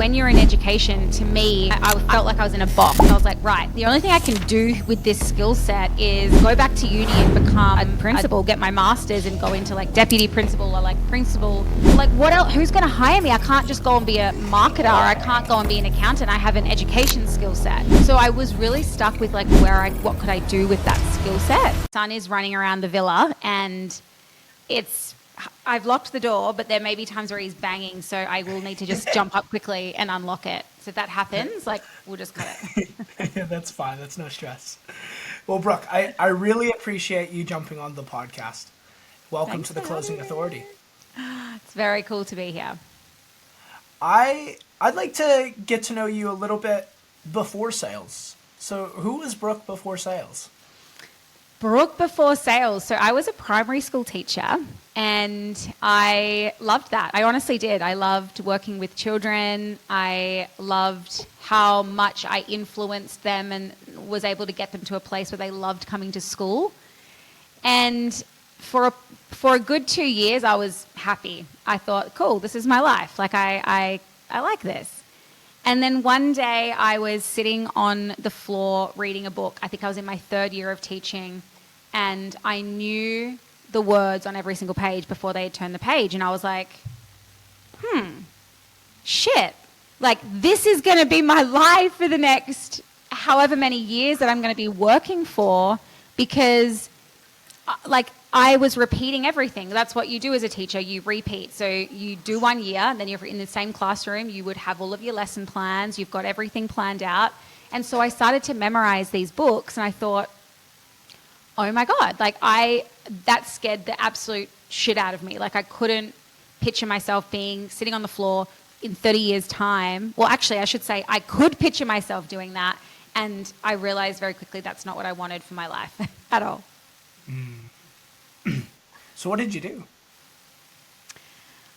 When you're in education, to me, I felt like I was in a box. I was like, right, the only thing I can do with this skill set is go back to uni and become a principal, get my master's and go into like deputy principal or like principal. Like what else? Who's going to hire me? I can't just go and be a marketer. I can't go and be an accountant. I have an education skill set. So I was really stuck with like what could I do with that skill set? Son is running around the villa and I've locked the door, but there may be times where he's banging, so I will need to just jump up quickly and unlock it. So if that happens, like, we'll just cut it. That's fine. That's no stress. Well, Brooke, I really appreciate you jumping on the podcast. Welcome Thanks to the for Closing having Authority. me. It's very cool to be here. I'd like to get to know you a little bit before sales. So who was Brooke before sales? Brooke before sales. So I was a primary school teacher and I loved that. I honestly did. I loved working with children. I loved how much I influenced them and was able to get them to a place where they loved coming to school. And for a good 2 years, I was happy. I thought, cool, this is my life. Like I like this. And then one day I was sitting on the floor reading a book. I think I was in my 3rd year of teaching and I knew the words on every single page before they had turned the page. And I was like, shit, like this is going to be my life for the next however many years that I'm going to be working for, because like I was repeating everything. That's what you do as a teacher. You repeat. So you do 1 year, and then you're in the same classroom. You would have all of your lesson plans. You've got everything planned out. And so I started to memorize these books, and I thought, oh my God, like that scared the absolute shit out of me. Like I couldn't picture myself sitting on the floor in 30 years' time. Well, actually, I should say I could picture myself doing that. And I realized very quickly that's not what I wanted for my life at all. So what did you do?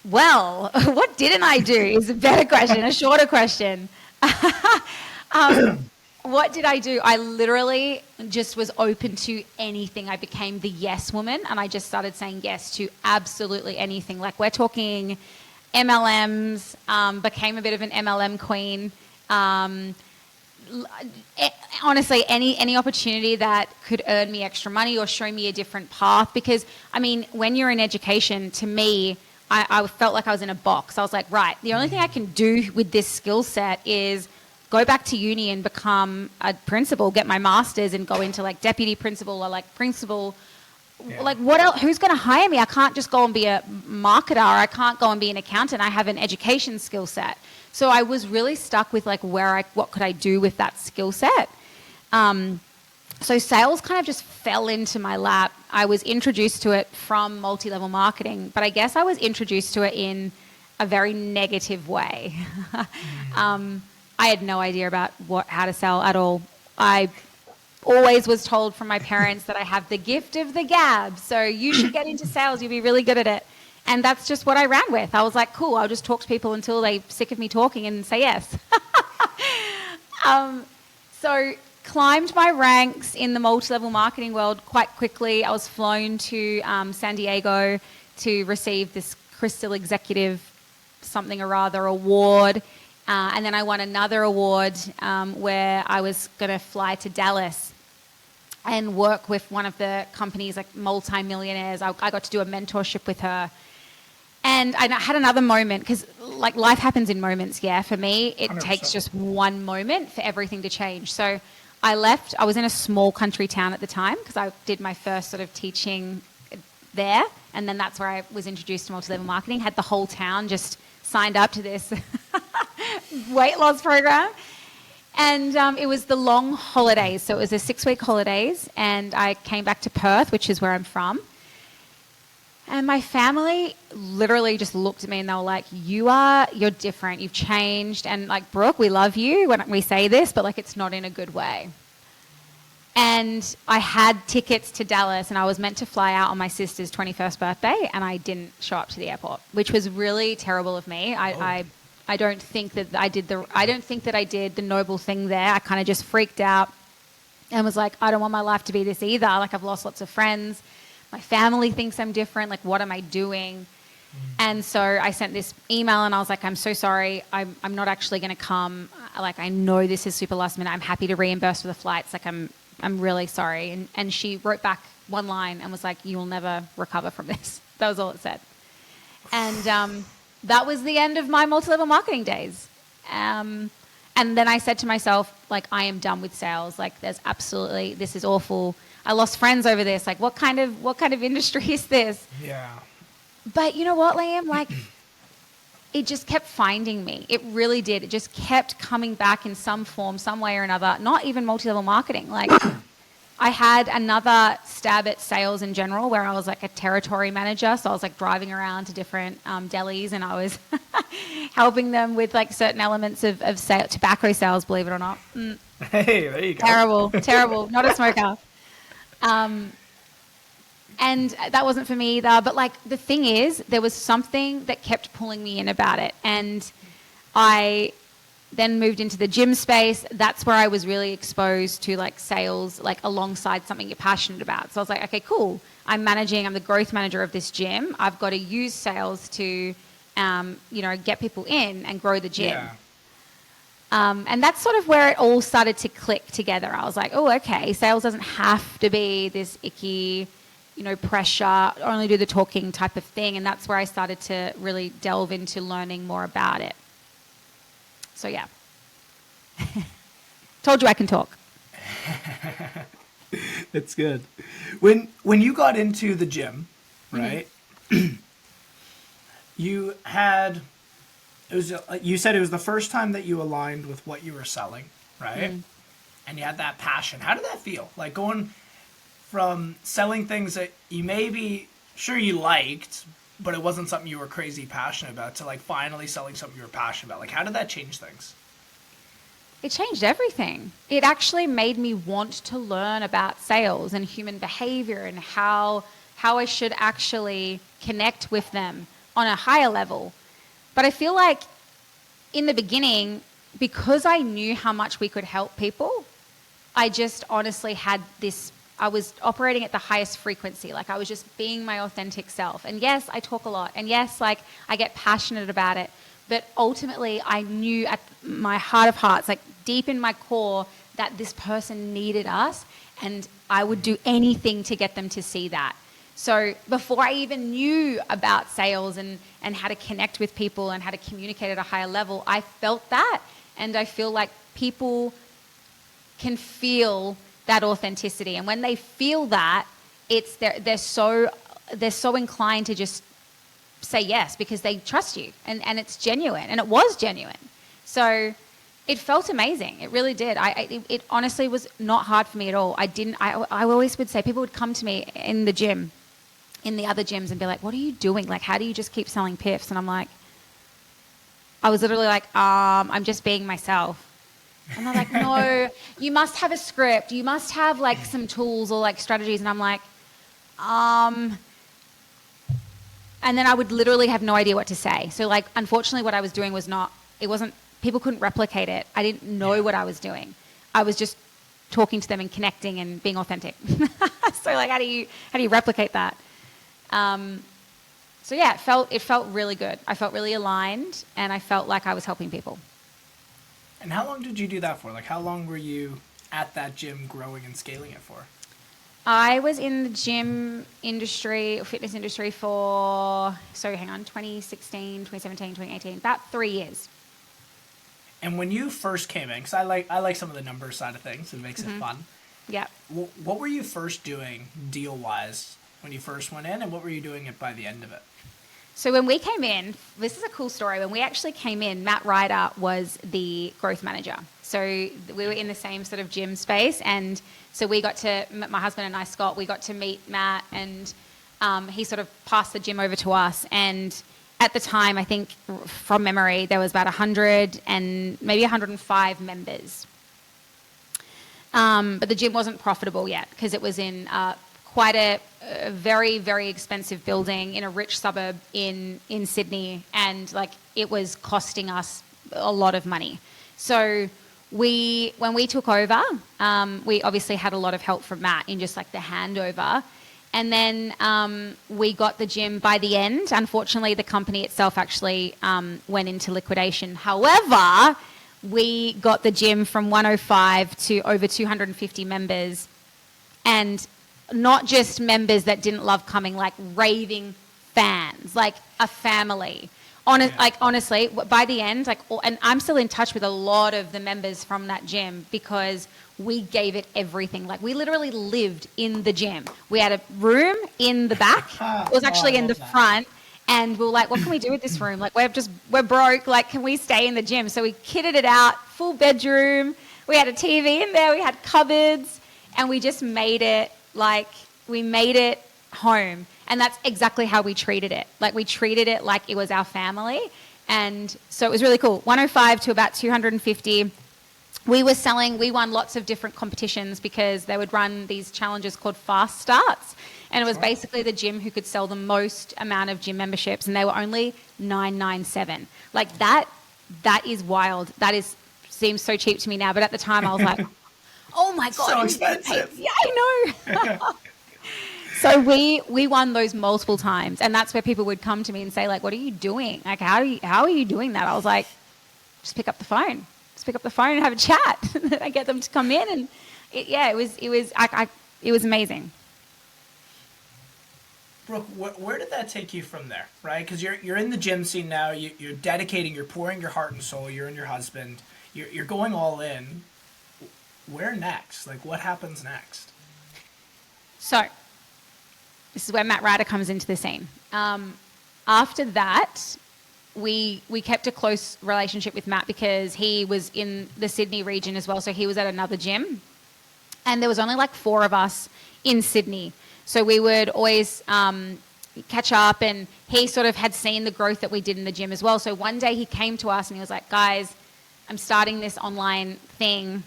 Well, what didn't I do is a better question, a shorter question. What did I do? I literally just was open to anything. I became the yes woman, and I just started saying yes to absolutely anything. Like we're talking MLMs, became a bit of an MLM queen. Honestly, any opportunity that could earn me extra money or show me a different path. Because, I mean, when you're in education, to me, I felt like I was in a box. I was like, right, the only thing I can do with this skill set is go back to uni and become a principal, get my master's and go into like deputy principal or like principal. Yeah. Like what else? Who's going to hire me? I can't just go and be a marketer. I can't go and be an accountant. I have an education skill set. So I was really stuck with like what could I do with that skill set? So sales kind of just fell into my lap. I was introduced to it from multi-level marketing, but I guess I was introduced to it in a very negative way. I had no idea about how to sell at all. I always was told from my parents that I have the gift of the gab, so you should get into sales, you'll be really good at it. And that's just what I ran with. I was like, cool, I'll just talk to people until they're sick of me talking and say yes. So climbed my ranks in the multi-level marketing world quite quickly. I was flown to San Diego to receive this Crystal Executive something or other award. And then I won another award where I was going to fly to Dallas and work with one of the companies, like multi-millionaires. I got to do a mentorship with her. And I had another moment, because like life happens in moments, yeah. For me, it 100%. Takes just one moment for everything to change. So I left. I was in a small country town at the time because I did my first sort of teaching there. And then that's where I was introduced to multi-level marketing. Had the whole town just signed up to this weight loss program. And it was the long holidays. So it was a 6-week holidays. And I came back to Perth, which is where I'm from. And my family literally just looked at me and they were like, you're different. You've changed. And like, Brooke, we love you when we say this, but like, it's not in a good way. And I had tickets to Dallas and I was meant to fly out on my sister's 21st birthday and I didn't show up to the airport, which was really terrible of me. I don't think that I did the noble thing there. I kind of just freaked out and was like, I don't want my life to be this either. Like I've lost lots of friends. My family thinks I'm different. Like, what am I doing? And so I sent this email and I was like, I'm so sorry. I'm not actually going to come. Like, I know this is super last minute. I'm happy to reimburse for the flights. Like, I'm really sorry. And she wrote back one line and was like, you will never recover from this. That was all it said. And that was the end of my multi-level marketing days. And then I said to myself, like, I am done with sales. Like, this is awful. I lost friends over this. Like, what kind of industry is this? Yeah. But you know what, Liam? Like, it just kept finding me. It really did. It just kept coming back in some form, some way or another. Not even multi-level marketing. Like, I had another stab at sales in general where I was like a territory manager. So I was like driving around to different delis and I was helping them with like certain elements of tobacco sales, believe it or not. Hey, there you Terrible, go. terrible. Not a smoker. And that wasn't for me either. But like the thing is, there was something that kept pulling me in about it. And I then moved into the gym space. That's where I was really exposed to like sales, like alongside something you're passionate about. So I was like, okay, cool. I'm the growth manager of this gym. I've got to use sales to, get people in and grow the gym. Yeah. And that's sort of where it all started to click together. I was like, oh, okay, sales doesn't have to be this icky, pressure, only do the talking type of thing. And that's where I started to really delve into learning more about it. So yeah, told you I can talk. That's good. When you got into the gym, right? Mm-hmm. You said it was the first time that you aligned with what you were selling, right? Mm. And you had that passion. How did that feel? Like going from selling things that you maybe sure you liked, but it wasn't something you were crazy passionate about, to like finally selling something you were passionate about. Like, how did that change things? It changed everything. It actually made me want to learn about sales and human behavior and how I should actually connect with them on a higher level. But I feel like in the beginning, because I knew how much we could help people, I just honestly had I was operating at the highest frequency. Like, I was just being my authentic self. And yes, I talk a lot. And yes, like, I get passionate about it. But ultimately, I knew at my heart of hearts, like deep in my core, that this person needed us. And I would do anything to get them to see that. So before I even knew about sales and how to connect with people and how to communicate at a higher level, I felt that. And I feel like people can feel that authenticity. And when they feel that, they're so inclined to just say yes because they trust you and it's genuine. And it was genuine. So it felt amazing. It really did. It honestly was not hard for me at all. I always would say, people would come to me in the gym, in the other gyms, and be like, what are you doing? Like, how do you just keep selling PIFs? And I'm like, I was literally like, I'm just being myself. And they're like, no, you must have a script. You must have like some tools or like strategies. And I'm like, and then I would literally have no idea what to say. So like, unfortunately what I was doing people couldn't replicate it. I didn't know what I was doing. I was just talking to them and connecting and being authentic. So like, how do you replicate that? So yeah, it felt really good. I felt really aligned and I felt like I was helping people. And how long did you do that for? Like, how long were you at that gym growing and scaling it for? I was in the gym industry, fitness industry for, 2016, 2017, 2018, about 3 years. And when you first came in, because I like some of the numbers side of things, it makes it fun. Yeah. What were you first doing deal-wise when you first went in, and what were you doing by the end of it? So when we came in, this is a cool story. When we actually came in, Matt Ryder was the growth manager. So we were in the same sort of gym space. And so my husband and I, Scott, we got to meet Matt, and he sort of passed the gym over to us. And at the time, I think from memory, there was about 100 and maybe 105 members. But the gym wasn't profitable yet because it was in quite a very, very expensive building in a rich suburb in Sydney, and like it was costing us a lot of money. So when we took over, we obviously had a lot of help from Matt in just like the handover, And then we got the gym by the end. Unfortunately, the company itself actually went into liquidation. However, we got the gym from 105 to over 250 members. And not just members that didn't love coming, like raving fans, like a family. Like honestly, by the end, and I'm still in touch with a lot of the members from that gym because we gave it everything. Like we literally lived in the gym. We had a room in the back. It was actually in the front. And we were like, what can we do with this room? Like we're broke. Like, can we stay in the gym? So we kitted it out, full bedroom. We had a TV in there. We had cupboards, and we just made it home. And that's exactly how we treated it. Like we treated it like it was our family. And so it was really cool. 105 to about 250. We won lots of different competitions because they would run these challenges called fast starts. And it was basically the gym who could sell the most amount of gym memberships. And they were only $997. Like that is wild. Seems so cheap to me now. But at the time I was like, oh my God. So expensive. Yeah, I know. So we won those multiple times, and that's where people would come to me and say, like, what are you doing? Like, how are you doing that? I was like, just pick up the phone. Just pick up the phone and have a chat. I get them to come in, and it was amazing. Brooke, where did that take you from there, right? Because you're in the gym scene now. You're dedicating. You're pouring your heart and soul. You're and your husband. You're going all in. Where next? Like, what happens next? So this is where Matt Ryder comes into the scene. After that, we kept a close relationship with Matt because he was in the Sydney region as well. So he was at another gym. And there was only like 4 of us in Sydney. So we would always catch up, and he sort of had seen the growth that we did in the gym as well. So one day he came to us and he was like, guys, I'm starting this online thing.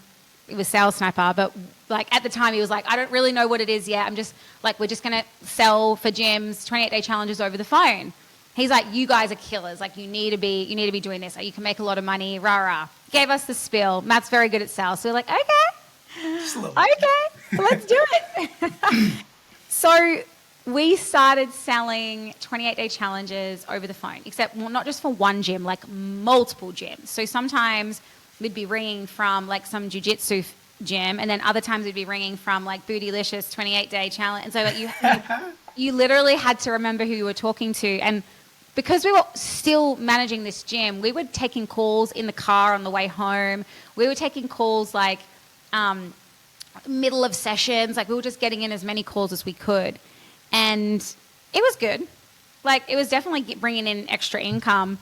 It was Sales Sniper, but like at the time he was like, I don't really know what it is yet. I'm just like, we're just going to sell for gyms 28-day challenges over the phone. He's like, you guys are killers. Like you need to be doing this. Like, you can make a lot of money. Rah, rah. Gave us the spiel. Matt's very good at sales. So we're like, okay, let's do it. So we started selling 28-day challenges over the phone, except not just for one gym, like multiple gyms. So sometimes we'd be ringing from like some jiu-jitsu gym, and then other times we'd be ringing from like Bootylicious 28-day challenge. And so like you literally had to remember who you were talking to. And because we were still managing this gym, we were taking calls in the car on the way home. We were taking calls like middle of sessions. Like we were just getting in as many calls as we could. And it was good. Like it was definitely bringing in extra income.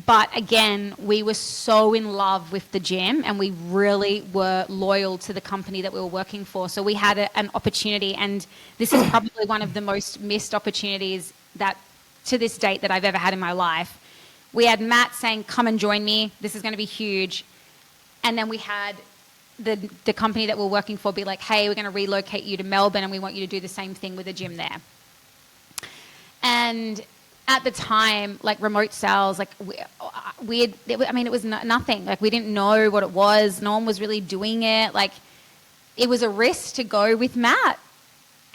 But again, we were so in love with the gym, and we really were loyal to the company that we were working for. So we had an opportunity, and this is probably one of the most missed opportunities that to this date that I've ever had in my life. We had Matt saying, come and join me. This is going to be huge. And then we had the company that we're working for be like, hey, we're going to relocate you to Melbourne, and we want you to do the same thing with the gym there. And at the time, like remote sales, like it was nothing. Like we didn't know what it was. No one was really doing it. Like it was a risk to go with Matt,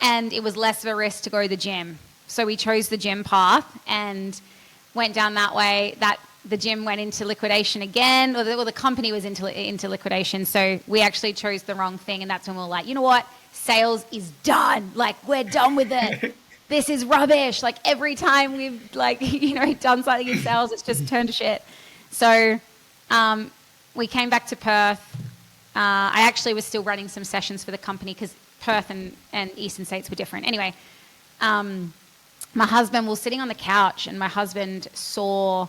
and it was less of a risk to go to the gym. So we chose the gym path and went down that way. That the gym went into liquidation again, or the company was into liquidation. So we actually chose the wrong thing, and that's when we were like, you know what? Sales is done. Like we're done with it. This is rubbish. Like every time we've done something in sales, it's just turned to shit. So we came back to Perth. I actually was still running some sessions for the company because Perth and Eastern States were different. Anyway, my husband was sitting on the couch, and my husband saw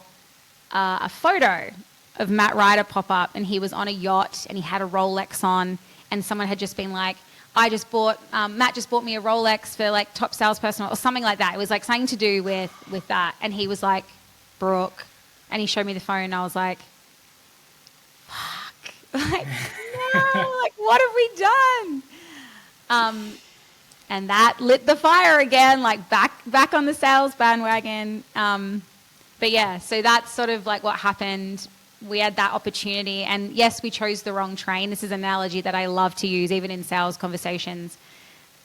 a photo of Matt Ryder pop up, and he was on a yacht and he had a Rolex on, and someone had just been like, Matt just bought me a Rolex for like top salesperson or something like that. It was like something to do with that. And he was like, Brooke. And he showed me the phone, and I was like, fuck. Like, no, like what have we done? And that lit the fire again, like back on the sales bandwagon. But yeah, so that's sort of like what happened. We had that opportunity, and yes, we chose the wrong train. This is an analogy that I love to use even in sales conversations.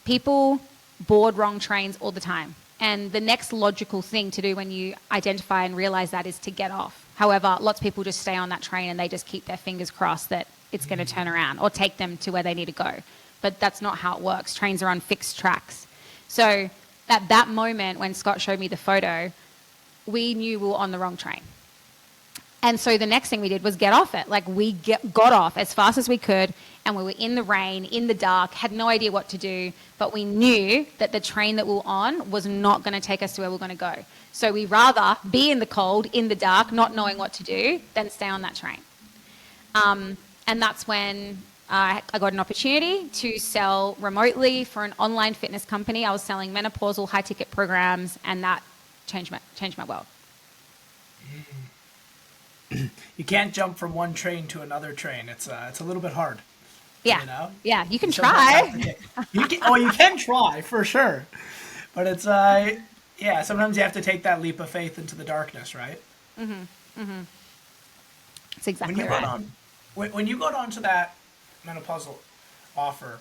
People board wrong trains all the time. And the next logical thing to do when you identify and realize that is to get off. However, lots of people just stay on that train and they just keep their fingers crossed that it's going to turn around or take them to where they need to go. But that's not how it works. Trains are on fixed tracks. So at that moment when Scott showed me the photo, we knew we were on the wrong train. And so the next thing we did was get off it. Like we got off as fast as we could, and we were in the rain, in the dark, had no idea what to do, but we knew that the train that we were on was not going to take us to where we were going to go. So we rather be in the cold, in the dark, not knowing what to do, than stay on that train. And that's when I got an opportunity to sell remotely for an online fitness company. I was selling menopausal high-ticket programs, and that changed my world. You can't jump from one train to another train. It's a little bit hard. Yeah, you know? Yeah, you can try. You can try for sure, but it's sometimes you have to take that leap of faith into the darkness, right? That's exactly right. When you got onto that menopausal offer,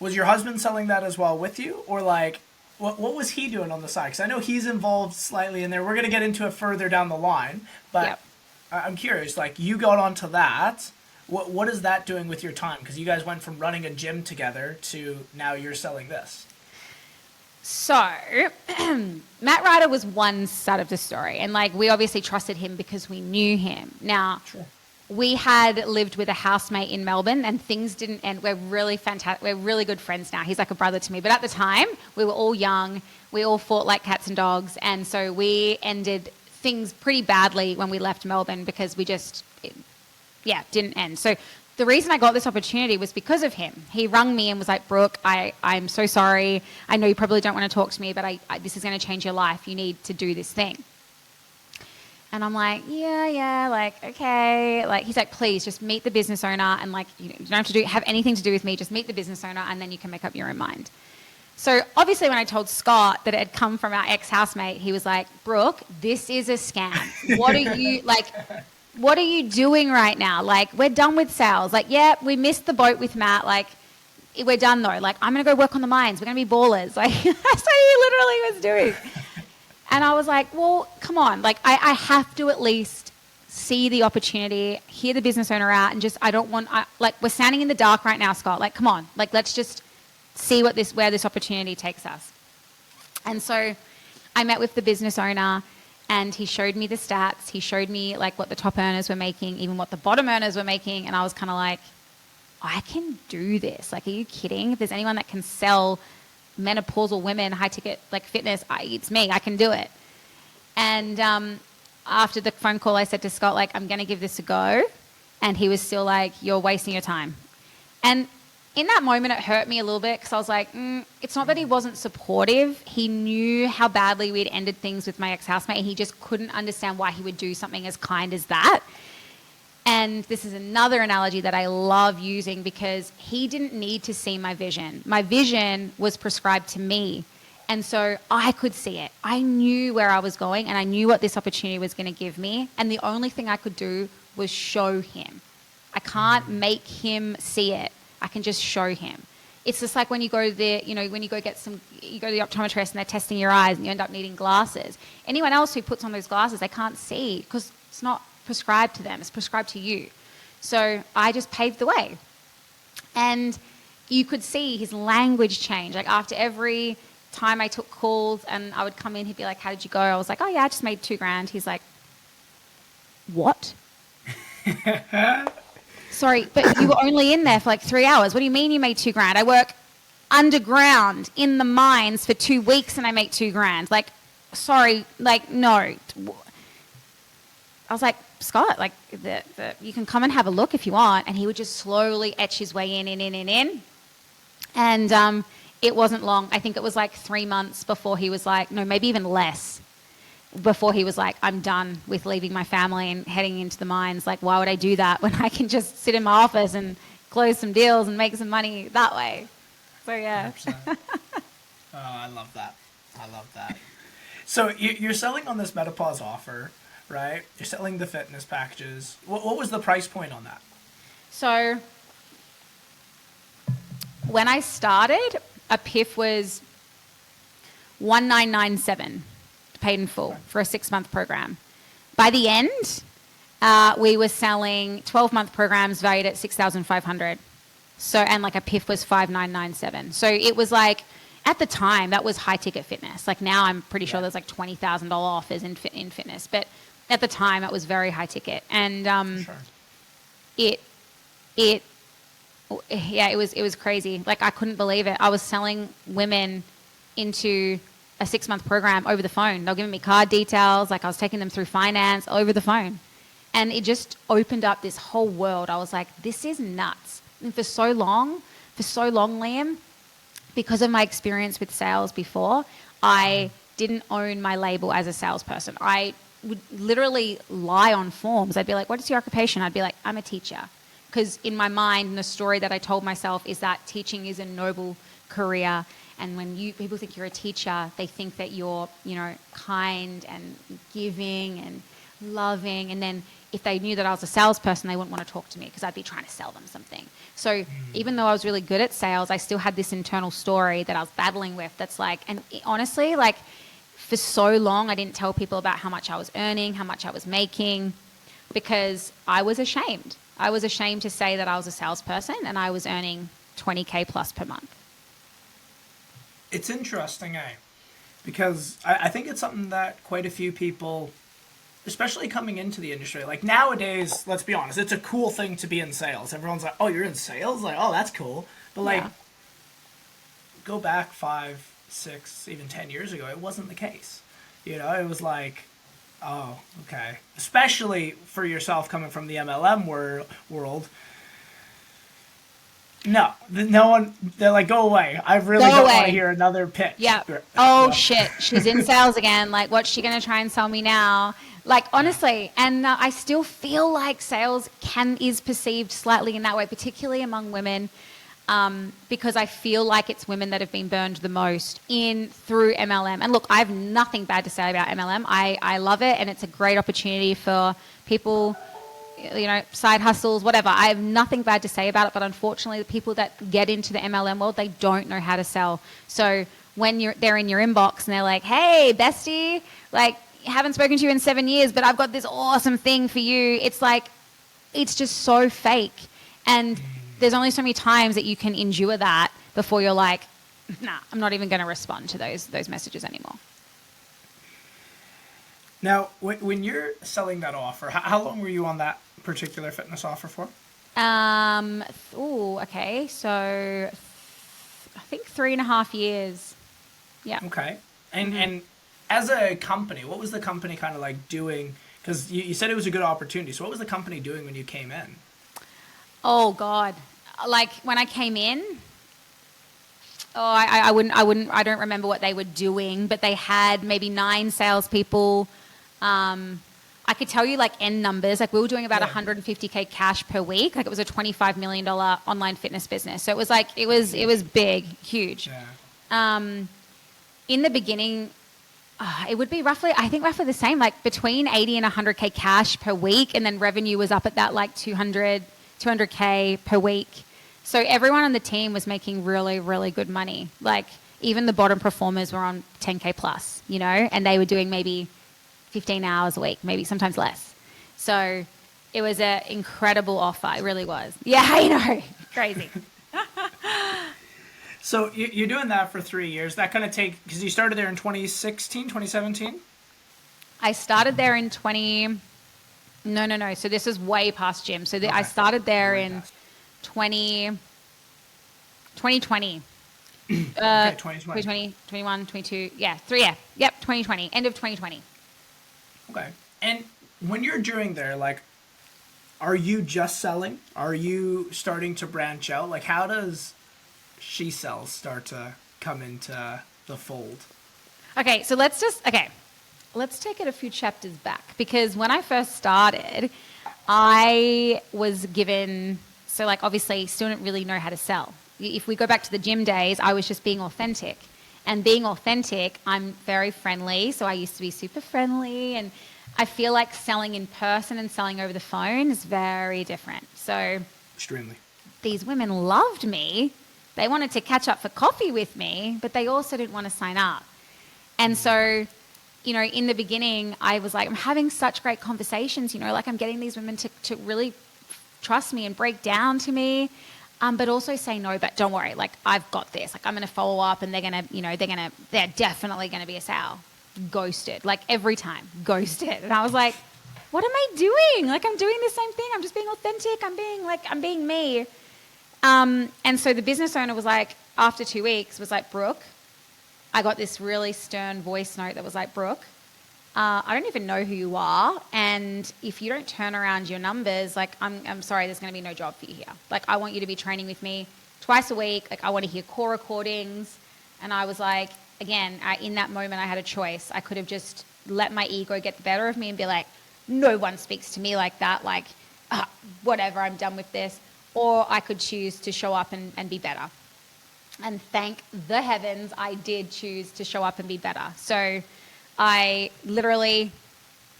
was your husband selling that as well with you, or like what was he doing on the side? Because I know he's involved slightly in there. We're gonna get into it further down the line, but. Yep. I'm curious, like you got onto that. What is that doing with your time? Because you guys went from running a gym together to now you're selling this. So Matt Ryder was one side of the story. And like we obviously trusted him because we knew him. Now, sure. We had lived with a housemate in Melbourne and things didn't end. We're really fantastic. We're really good friends now. He's like a brother to me. But at the time, we were all young. We all fought like cats and dogs. And so we ended things pretty badly when we left Melbourne because we just, didn't end. So the reason I got this opportunity was because of him. He rung me and was like, Brooke, I'm so sorry. I know you probably don't want to talk to me, but this is going to change your life. You need to do this thing. And I'm like, like, okay. Like, he's like, please just meet the business owner and like, you don't have to have anything to do with me. Just meet the business owner and then you can make up your own mind. So obviously when I told Scott that it had come from our ex-housemate, he was like, Brooke, this is a scam. What are you doing right now? Like, we're done with sales. Like, yeah, we missed the boat with Matt. Like, we're done though. Like, I'm going to go work on the mines. We're going to be ballers. Like, that's what he literally was doing. And I was like, well, come on. Like, I have to at least see the opportunity, hear the business owner out, and just, we're standing in the dark right now, Scott. Like, come on. Like, let's just see where this opportunity takes us. And so I met with the business owner and he showed me the stats. He showed me like what the top earners were making, even what the bottom earners were making. And I was kind of like, I can do this. Like, are you kidding? If there's anyone that can sell menopausal women, high ticket, like fitness, it's me, I can do it. And after the phone call, I said to Scott, like, I'm going to give this a go. And he was still like, you're wasting your time. And in that moment, it hurt me a little bit because I was like, it's not that he wasn't supportive. He knew how badly we'd ended things with my ex-housemate. And he just couldn't understand why he would do something as kind as that. And this is another analogy that I love using because he didn't need to see my vision. My vision was prescribed to me. And so I could see it. I knew where I was going and I knew what this opportunity was going to give me. And the only thing I could do was show him. I can't make him see it. I can just show him. It's just like when you go there, when you go to the optometrist and they're testing your eyes and you end up needing glasses. Anyone else who puts on those glasses, they can't see because it's not prescribed to them. It's prescribed to you. So I just paved the way. And you could see his language change. Like after every time I took calls and I would come in, he'd be like, how did you go? I was like, oh yeah, I just made $2,000. He's like, what? Sorry, but you were only in there for like 3 hours. What do you mean you made $2,000? I work underground in the mines for 2 weeks and I make $2,000. Like, sorry, like, no. I was like, Scott, like, you can come and have a look if you want. And he would just slowly etch his way in. And it wasn't long. I think it was like 3 months before he was like, no, maybe even less. Before he was like, I'm done with leaving my family and heading into the mines. Like, why would I do that when I can just sit in my office and close some deals and make some money that way? So, yeah. Oh, I love that. So you're selling on this menopause offer, right? You're selling the fitness packages. What was the price point on that? So when I started, a PIF was $1,997 paid in full for a 6-month program. By the end, we were selling 12-month programs valued at $6,500. So, and like a PIF was $5,997. So it was like, at the time, that was high ticket fitness. Like now, I'm pretty sure there's like $20,000 offers in fitness, but at the time, it was very high ticket. And it was crazy. Like I couldn't believe it. I was selling women into a 6-month program over the phone. They were giving me card details. Like I was taking them through finance over the phone. And it just opened up this whole world. I was like, this is nuts. And for so long, Liam, because of my experience with sales before, I didn't own my label as a salesperson. I would literally lie on forms. I'd be like, what is your occupation? I'd be like, I'm a teacher. Because in my mind, the story that I told myself is that teaching is a noble career. And when people think you're a teacher, they think that you're, kind and giving and loving. And then if they knew that I was a salesperson, they wouldn't want to talk to me because I'd be trying to sell them something. So even though I was really good at sales, I still had this internal story that I was battling with that's like, and honestly, like for so long, I didn't tell people about how much I was earning, how much I was making, because I was ashamed. I was ashamed to say that I was a salesperson and I was earning $20K plus per month. It's interesting, because I think it's something that quite a few people, especially coming into the industry, like nowadays, let's be honest, it's a cool thing to be in sales. Everyone's like, oh, you're in sales? Like, oh, that's cool. But like, go back 5, 6, even 10 years ago, it wasn't the case. It was like, oh, okay. Especially for yourself coming from the MLM world. No one, they're like, go away. I really don't want to hear another pitch. Yeah. Oh, shit. She's in sales again. Like, what's she going to try and sell me now? Like, honestly, and I still feel like sales is perceived slightly in that way, particularly among women, because I feel like it's women that have been burned the most through MLM. And look, I have nothing bad to say about MLM. I love it, and it's a great opportunity for people, side hustles, whatever. I have nothing bad to say about it, but unfortunately, the people that get into the MLM world, they don't know how to sell. So when they're in your inbox and they're like, hey, bestie, like, haven't spoken to you in 7 years, but I've got this awesome thing for you. It's like, it's just so fake. And there's only so many times that you can endure that before you're like, nah, I'm not even going to respond to those messages anymore. Now, when you're selling that offer, how long were you on that particular fitness offer for? Okay. So I think 3.5 years. Yeah. Okay. And as a company, what was the company kind of like doing? Because you said it was a good opportunity. So what was the company doing when you came in? Oh God. Like when I came in, I don't remember what they were doing, but they had maybe 9 salespeople. I could tell you like N numbers. Like we were doing about $150K cash per week. Like it was a $25 million online fitness business. So it was like, it was big, huge. Yeah. In the beginning, it would be roughly the same, like between 80 and 100K cash per week. And then revenue was up at that like 200K per week. So everyone on the team was making really, really good money. Like even the bottom performers were on 10K plus, and they were doing maybe 15 hours a week, maybe sometimes less. So it was an incredible offer. It really was. Yeah, I know. Crazy. So you're doing that for 3 years. That kind of because you started there in 2016, 2017? I started there in No. So this is way past gym. So I started there in 2020. Okay, 2020. 2020, 21, 22. Yeah, 2020. End of 2020. Okay. And when you're doing there, like, are you just selling? Are you starting to branch out? Like, how does She Sells start to come into the fold? Okay, so let's take it a few chapters back, because when I first started, I was given, so like obviously still didn't really know how to sell. If we go back to the gym days, I was just being authentic. And being authentic, I'm very friendly, so I used to be super friendly, and I feel like selling in person and selling over the phone is very different. So extremely. These women loved me. They wanted to catch up for coffee with me, but they also didn't want to sign up. And so, you know, in the beginning, I was like, I'm having such great conversations, you know, like I'm getting these women to really trust me and break down to me, but also say no, but don't worry, like I've got this, like I'm going to follow up and they're going to, you know, they're definitely going to be a sale. Ghosted, like every time, ghosted. And I was like, what am I doing? Like I'm doing the same thing. I'm just being authentic. I'm being me. And so the business owner was like, after 2 weeks, was like, Brooke, I got this really stern voice note that was like, Brooke, I don't even know who you are, and if you don't turn around your numbers, like I'm sorry, there's going to be no job for you here. Like I want you to be training with me twice a week. Like I want to hear core recordings. And I was like, again, in that moment, I had a choice. I could have just let my ego get the better of me and be like, no one speaks to me like that. Like whatever, I'm done with this. Or I could choose to show up and be better. And thank the heavens, I did choose to show up and be better. So I literally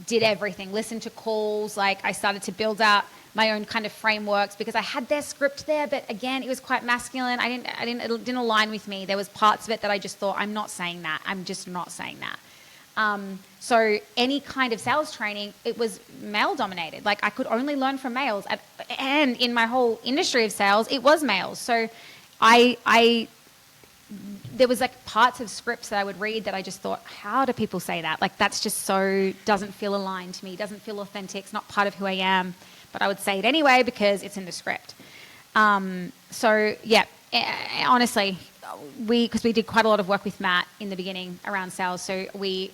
did everything, listened to calls. Like I started to build out my own kind of frameworks because I had their script there, but again, it was quite masculine. It didn't align with me. There was parts of it that I just thought, I'm not saying that. I'm just not saying that. So any kind of sales training, it was male dominated. Like I could only learn from males, and in my whole industry of sales, it was males. So there was like parts of scripts that I would read that I just thought, how do people say that? Like that's just so, doesn't feel aligned to me, doesn't feel authentic, it's not part of who I am. But I would say it anyway because it's in the script. So yeah, honestly, because we did quite a lot of work with Matt in the beginning around sales. So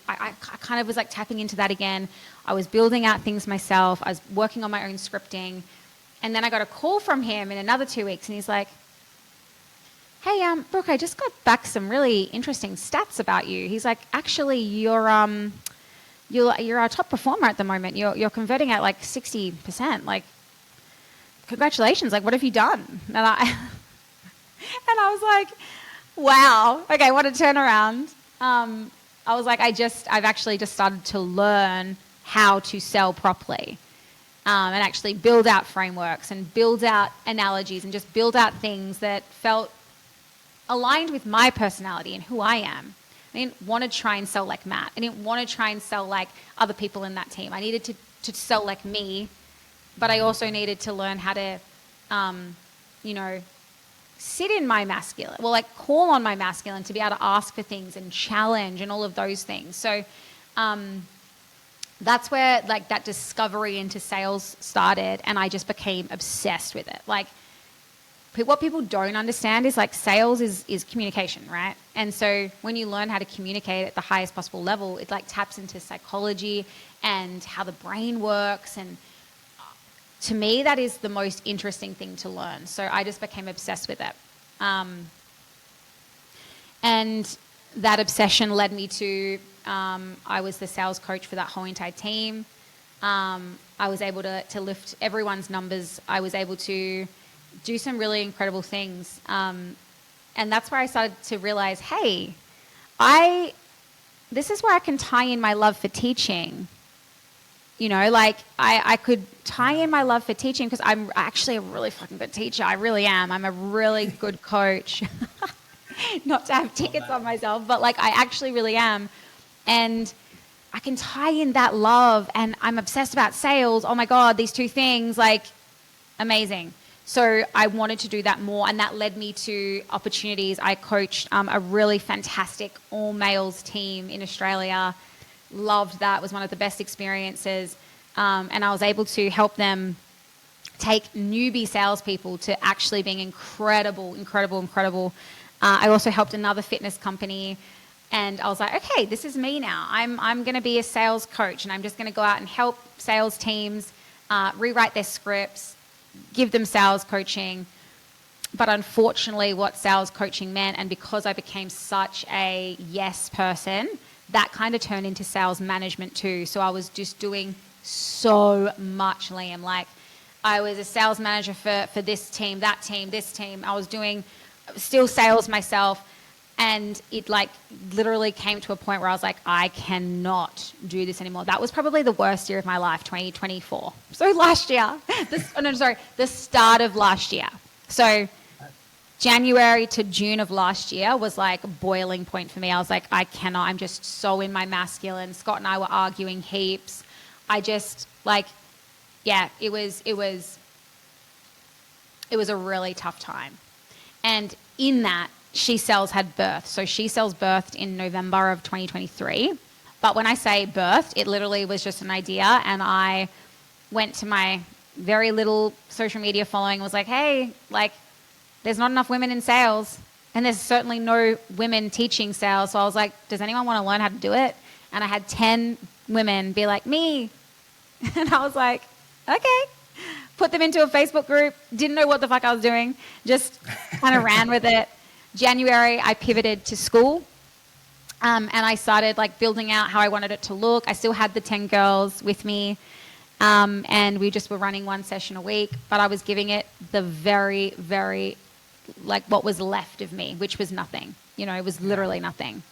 I kind of was like tapping into that again. I was building out things myself. I was working on my own scripting. And then I got a call from him in another 2 weeks and he's like, hey, Brooke, I just got back some really interesting stats about you. He's like, actually, you're our top performer at the moment. You're converting at like 60%. Like, congratulations. Like, what have you done? And I was like, wow. Okay, what a turnaround. I was like, I've actually just started to learn how to sell properly, and actually build out frameworks and build out analogies and just build out things that felt aligned with my personality and who I am. I didn't want to try and sell like Matt. I didn't want to try and sell like other people in that team. I needed to sell like me, but I also needed to learn how to, sit in my masculine. Well, like call on my masculine to be able to ask for things and challenge and all of those things. So that's where like that discovery into sales started, and I just became obsessed with it. Like, what people don't understand is like sales is communication, right? And so when you learn how to communicate at the highest possible level, it like taps into psychology and how the brain works. And to me, that is the most interesting thing to learn. So I just became obsessed with it. And that obsession led me to, I was the sales coach for that whole entire team. I was able to lift everyone's numbers. I was able to do some really incredible things. And that's where I started to realize, hey, this is where I can tie in my love for teaching. You know, like I could tie in my love for teaching because I'm actually a really fucking good teacher. I really am. I'm a really good coach. Not to have tickets on myself, but like I actually really am. And I can tie in that love, and I'm obsessed about sales. Oh my God, these two things, like amazing. So I wanted to do that more, and that led me to opportunities. I coached a really fantastic all-males team in Australia. Loved that. It was one of the best experiences. And I was able to help them take newbie salespeople to actually being incredible. I also helped another fitness company, and I was like, okay, this is me now. I'm going to be a sales coach, and I'm just going to go out and help sales teams rewrite their scripts, give them sales coaching. But unfortunately, what sales coaching meant, and because I became such a yes person, that kind of turned into sales management too. So I was just doing so much, Liam. Like I was a sales manager for this team, that team, this team. I was doing still sales myself. And it like literally came to a point where I was like, I cannot do this anymore. That was probably the worst year of my life, 2024. So last year, the start of last year. So January to June of last year was like a boiling point for me. I was like, I cannot. I'm just so in my masculine. Scott and I were arguing heaps. I just like, yeah, it was a really tough time. And in that, She Sells had birth. So She Sells birthed in November of 2023. But when I say birthed, it literally was just an idea. And I went to my very little social media following and was like, hey, like, there's not enough women in sales. And there's certainly no women teaching sales. So I was like, does anyone want to learn how to do it? And I had 10 women be like, me. And I was like, okay. Put them into a Facebook group. Didn't know what the fuck I was doing. Just kind of ran with it. January, I pivoted to school. And I started like building out how I wanted it to look. I still had the 10 girls with me. And we just were running one session a week. But I was giving it the very, very, like what was left of me, which was nothing. You know, it was literally nothing.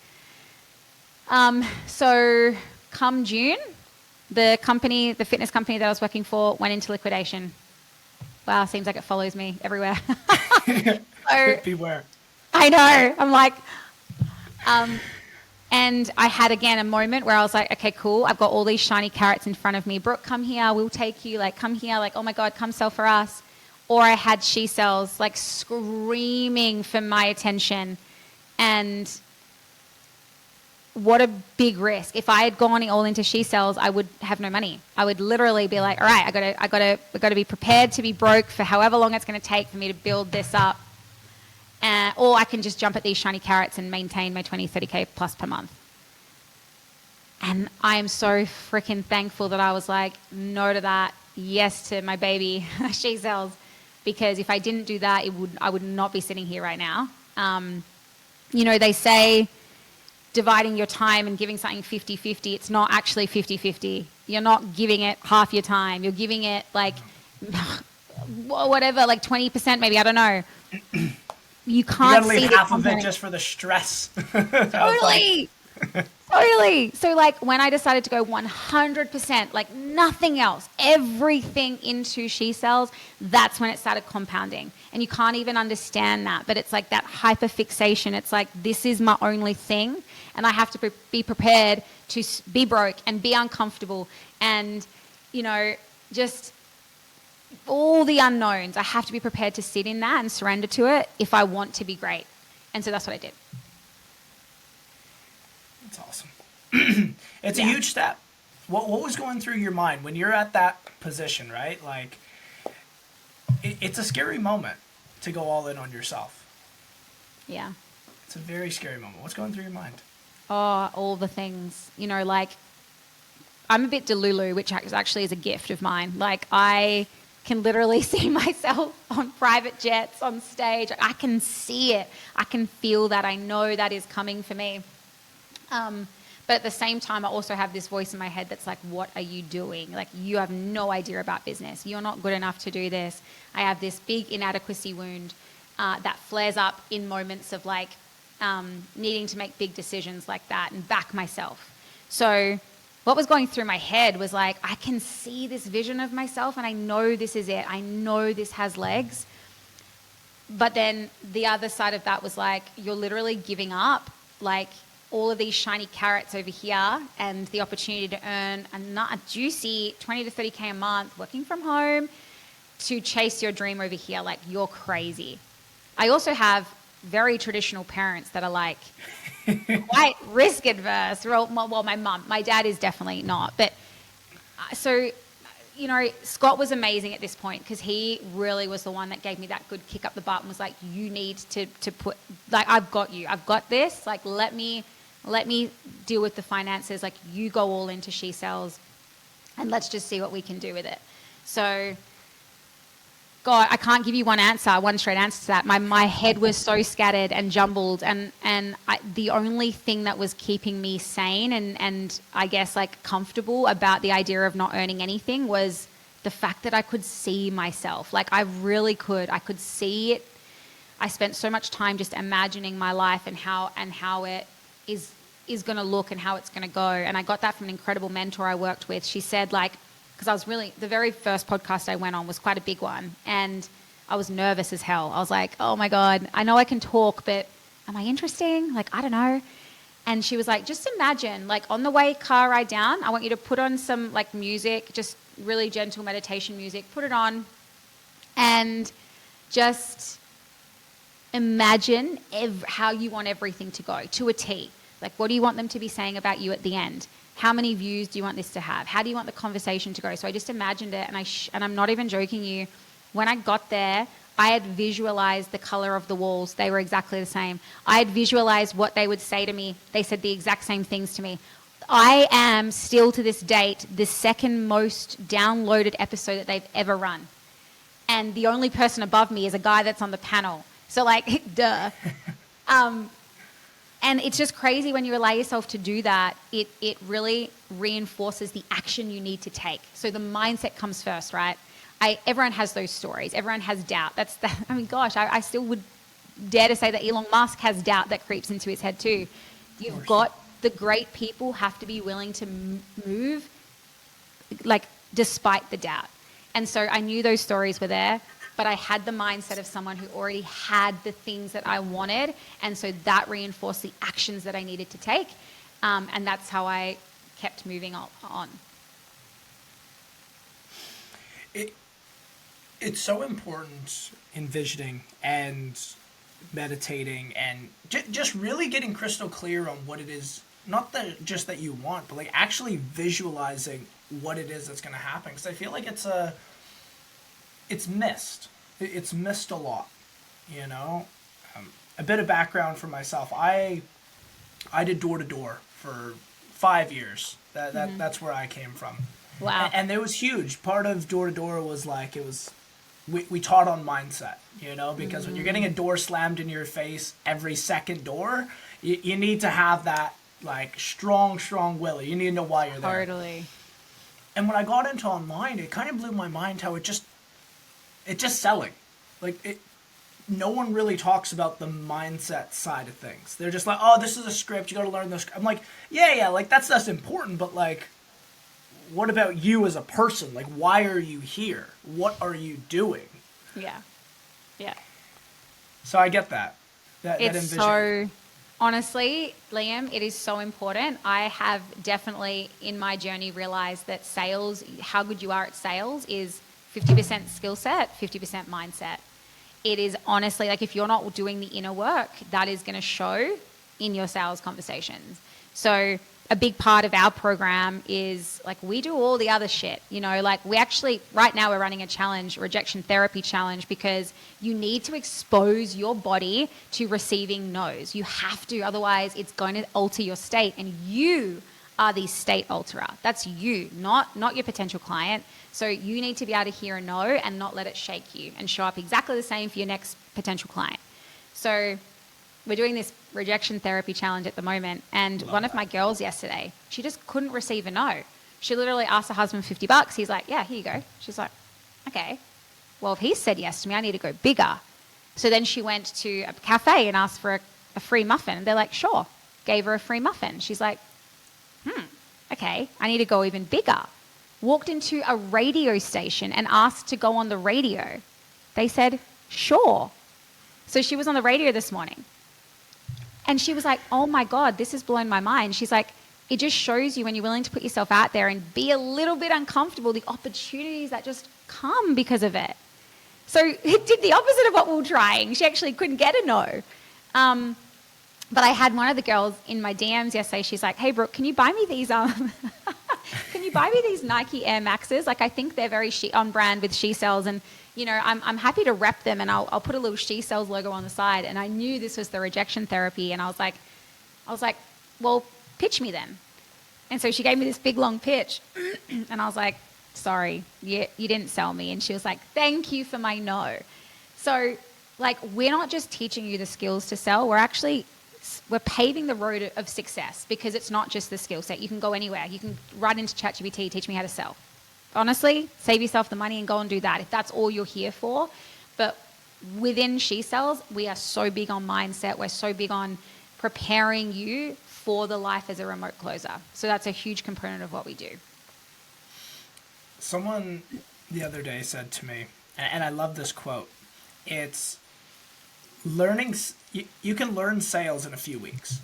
So come June, the fitness company that I was working for went into liquidation. Wow, seems like it follows me everywhere. So, beware. I know. I'm like, and I had again a moment where I was like, okay, cool. I've got all these shiny carrots in front of me. Brooke, come here. We'll take you. Like, come here. Like, oh my God, come sell for us. Or I had She Sells like screaming for my attention. And what a big risk. If I had gone all into She Sells, I would have no money. I would literally be like, all right, I got to be prepared to be broke for however long it's going to take for me to build this up. Or I can just jump at these shiny carrots and maintain my 20, 30K plus per month. And I am so freaking thankful that I was like, no to that, yes to my baby, She Sells. Because if I didn't do that, I would not be sitting here right now. You know, they say dividing your time and giving something 50-50, it's not actually 50-50. You're not giving it half your time. You're giving it like whatever, like 20% maybe, I don't know. You can't leave see half of it just for the stress. Totally. Totally. So like when I decided to go 100%, like nothing else, everything into She Sells, that's when it started compounding. And you can't even understand that, but it's like that hyper fixation. It's like, this is my only thing. And I have to be prepared to be broke and be uncomfortable and, you know, just all the unknowns. I have to be prepared to sit in that and surrender to it if I want to be great. And so that's what I did. That's awesome. It's a huge step. What was going through your mind when you're at that position, right? Like, it's a scary moment to go all in on yourself. Yeah. It's a very scary moment. What's going through your mind? Oh, all the things. You know, like, I'm a bit delulu, which actually is a gift of mine. Like, I can literally see myself on private jets, on stage. I can see it. I can feel that. I know that is coming for me. But at the same time, I also have this voice in my head that's like, what are you doing? Like, you have no idea about business. You're not good enough to do this. I have this big inadequacy wound that flares up in moments of like needing to make big decisions like that and back myself. So what was going through my head was like, I can see this vision of myself and I know this is it. I know this has legs. But then the other side of that was like, you're literally giving up like all of these shiny carrots over here and the opportunity to earn a juicy 20 to 30K a month working from home to chase your dream over here. Like, you're crazy. I also have very traditional parents that are like quite risk adverse. Well, my mum, my dad is definitely not. But so, you know, Scott was amazing at this point because he really was the one that gave me that good kick up the butt and was like, you need to put, like, I've got you. I've got this. Like, let me deal with the finances. Like, you go all into She Sells and let's just see what we can do with it. So, God, I can't give you one straight answer to that. My head was so scattered and jumbled and the only thing that was keeping me sane and I guess like comfortable about the idea of not earning anything was the fact that I could see myself. Like, I really could. I could see it. I spent so much time just imagining my life and how it is going to look and how it's going to go. And I got that from an incredible mentor I worked with. She said, like, because I was really, the very first podcast I went on was quite a big one. And she said, I was nervous as hell. I was like, oh my God, I know I can talk, but am I interesting? Like, I don't know. And she was like, just imagine, like on the way car ride down, I want you to put on some like music, just really gentle meditation music, put it on and just imagine how you want everything to go to a T. Like, what do you want them to be saying about you at the end? How many views do you want this to have? How do you want the conversation to go? So I just imagined it, and I'm not even joking you. When I got there, I had visualized the color of the walls. They were exactly the same. I had visualized what they would say to me. They said the exact same things to me. I am still to this date the second most downloaded episode that they've ever run. And the only person above me is a guy that's on the panel. So like, duh. And it's just crazy when you allow yourself to do that, it really reinforces the action you need to take. So the mindset comes first, right? Everyone has those stories. Everyone has doubt. I mean, gosh, I still would dare to say that Elon Musk has doubt that creeps into his head too. You've got the great people have to be willing to move, like, despite the doubt. And so I knew those stories were there, but I had the mindset of someone who already had the things that I wanted. And so that reinforced the actions that I needed to take. And that's how I kept moving on. It's so important envisioning and meditating and just really getting crystal clear on what it is, not that just that you want, but like actually visualizing what it is that's going to happen. Because I feel like it's missed. It's missed a lot, you know. A bit of background for myself. I did door-to-door for 5 years. That's where I came from. Wow. And it was huge. Part of door-to-door was like, we taught on mindset, you know, because when you're getting a door slammed in your face every second door, you need to have that like strong will. You need to know why you're there. Totally. And when I got into online, it kind of blew my mind how it's just selling. Like, no one really talks about the mindset side of things. They're just like, oh, this is a script, you gotta learn this. I'm like, yeah, like that's important, but like, what about you as a person? Like, why are you here? What are you doing? Yeah. So I get that. It's so, honestly, Liam, it is so important. I have definitely in my journey realized that sales, how good you are at sales is 50% skill set, 50% mindset. It is honestly, like, if you're not doing the inner work, that is going to show in your sales conversations. So a big part of our program is like, we do all the other shit, you know, like we actually, right now we're running a challenge, rejection therapy challenge, because you need to expose your body to receiving no's. You have to, otherwise it's going to alter your state, and you are the state alterer. That's you, not your potential client. So you need to be able to hear a no and not let it shake you, and show up exactly the same for your next potential client. So we're doing this rejection therapy challenge at the moment, and one of my girls yesterday, she just couldn't receive a no. She literally asked her husband $50. He's like, yeah, here you go. She's like, okay, well, if he said yes to me, I need to go bigger. So then she went to a cafe and asked for a free muffin, and they're like, sure. Gave her a free muffin. She's like, okay, I need to go even bigger. Walked into a radio station and asked to go on the radio. They said, sure. So she was on the radio this morning. And she was like, oh my God, this has blown my mind. She's like, it just shows you, when you're willing to put yourself out there and be a little bit uncomfortable, the opportunities that just come because of it. So it did the opposite of what we were trying. She actually couldn't get a no. But I had one of the girls in my DMs yesterday. She's like, hey, Brooke, can you buy me these can you buy me these Nike Air Maxes? Like, I think they're very on brand with She Sells, and you know, I'm happy to rep them, and I'll put a little She Sells logo on the side. And I knew this was the rejection therapy, and I was like, well, pitch me them. And so she gave me this big long pitch, and I was like, sorry, you didn't sell me. And she was like, thank you for my no. So like, we're not just teaching you the skills to sell, we're paving the road of success, because it's not just the skill set. You can go anywhere. You can write into ChatGPT, teach me how to sell. Honestly, save yourself the money and go and do that if that's all you're here for. But within She Sells, we are so big on mindset. We're so big on preparing you for the life as a remote closer. So that's a huge component of what we do. Someone the other day said to me, and I love this quote, it's learning. You can learn sales in a few weeks,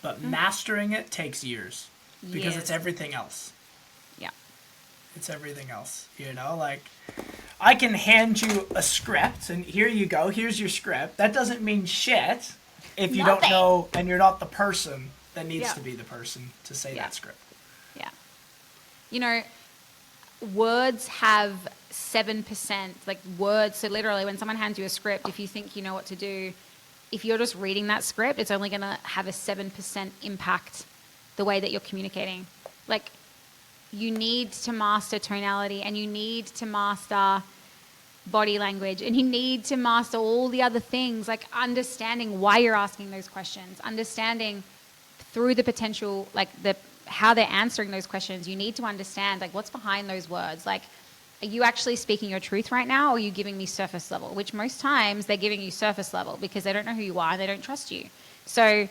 but mastering it takes years because it's everything else. Yeah. It's everything else. You know, like I can hand you a script and here you go. Here's your script. That doesn't mean shit if you don't know and you're not the person that needs to be the person to say that script. Yeah. You know, words have 7%, like words. So literally when someone hands you a script, if you think you know what to do, if you're just reading that script, it's only going to have a 7% impact the way that you're communicating. Like, you need to master tonality, and you need to master body language, and you need to master all the other things, like understanding why you're asking those questions, understanding through the potential, like how they're answering those questions. You need to understand, like, what's behind those words. Like, are you actually speaking your truth right now, or are you giving me surface level? Which most times they're giving you surface level because they don't know who you are and they don't trust you. So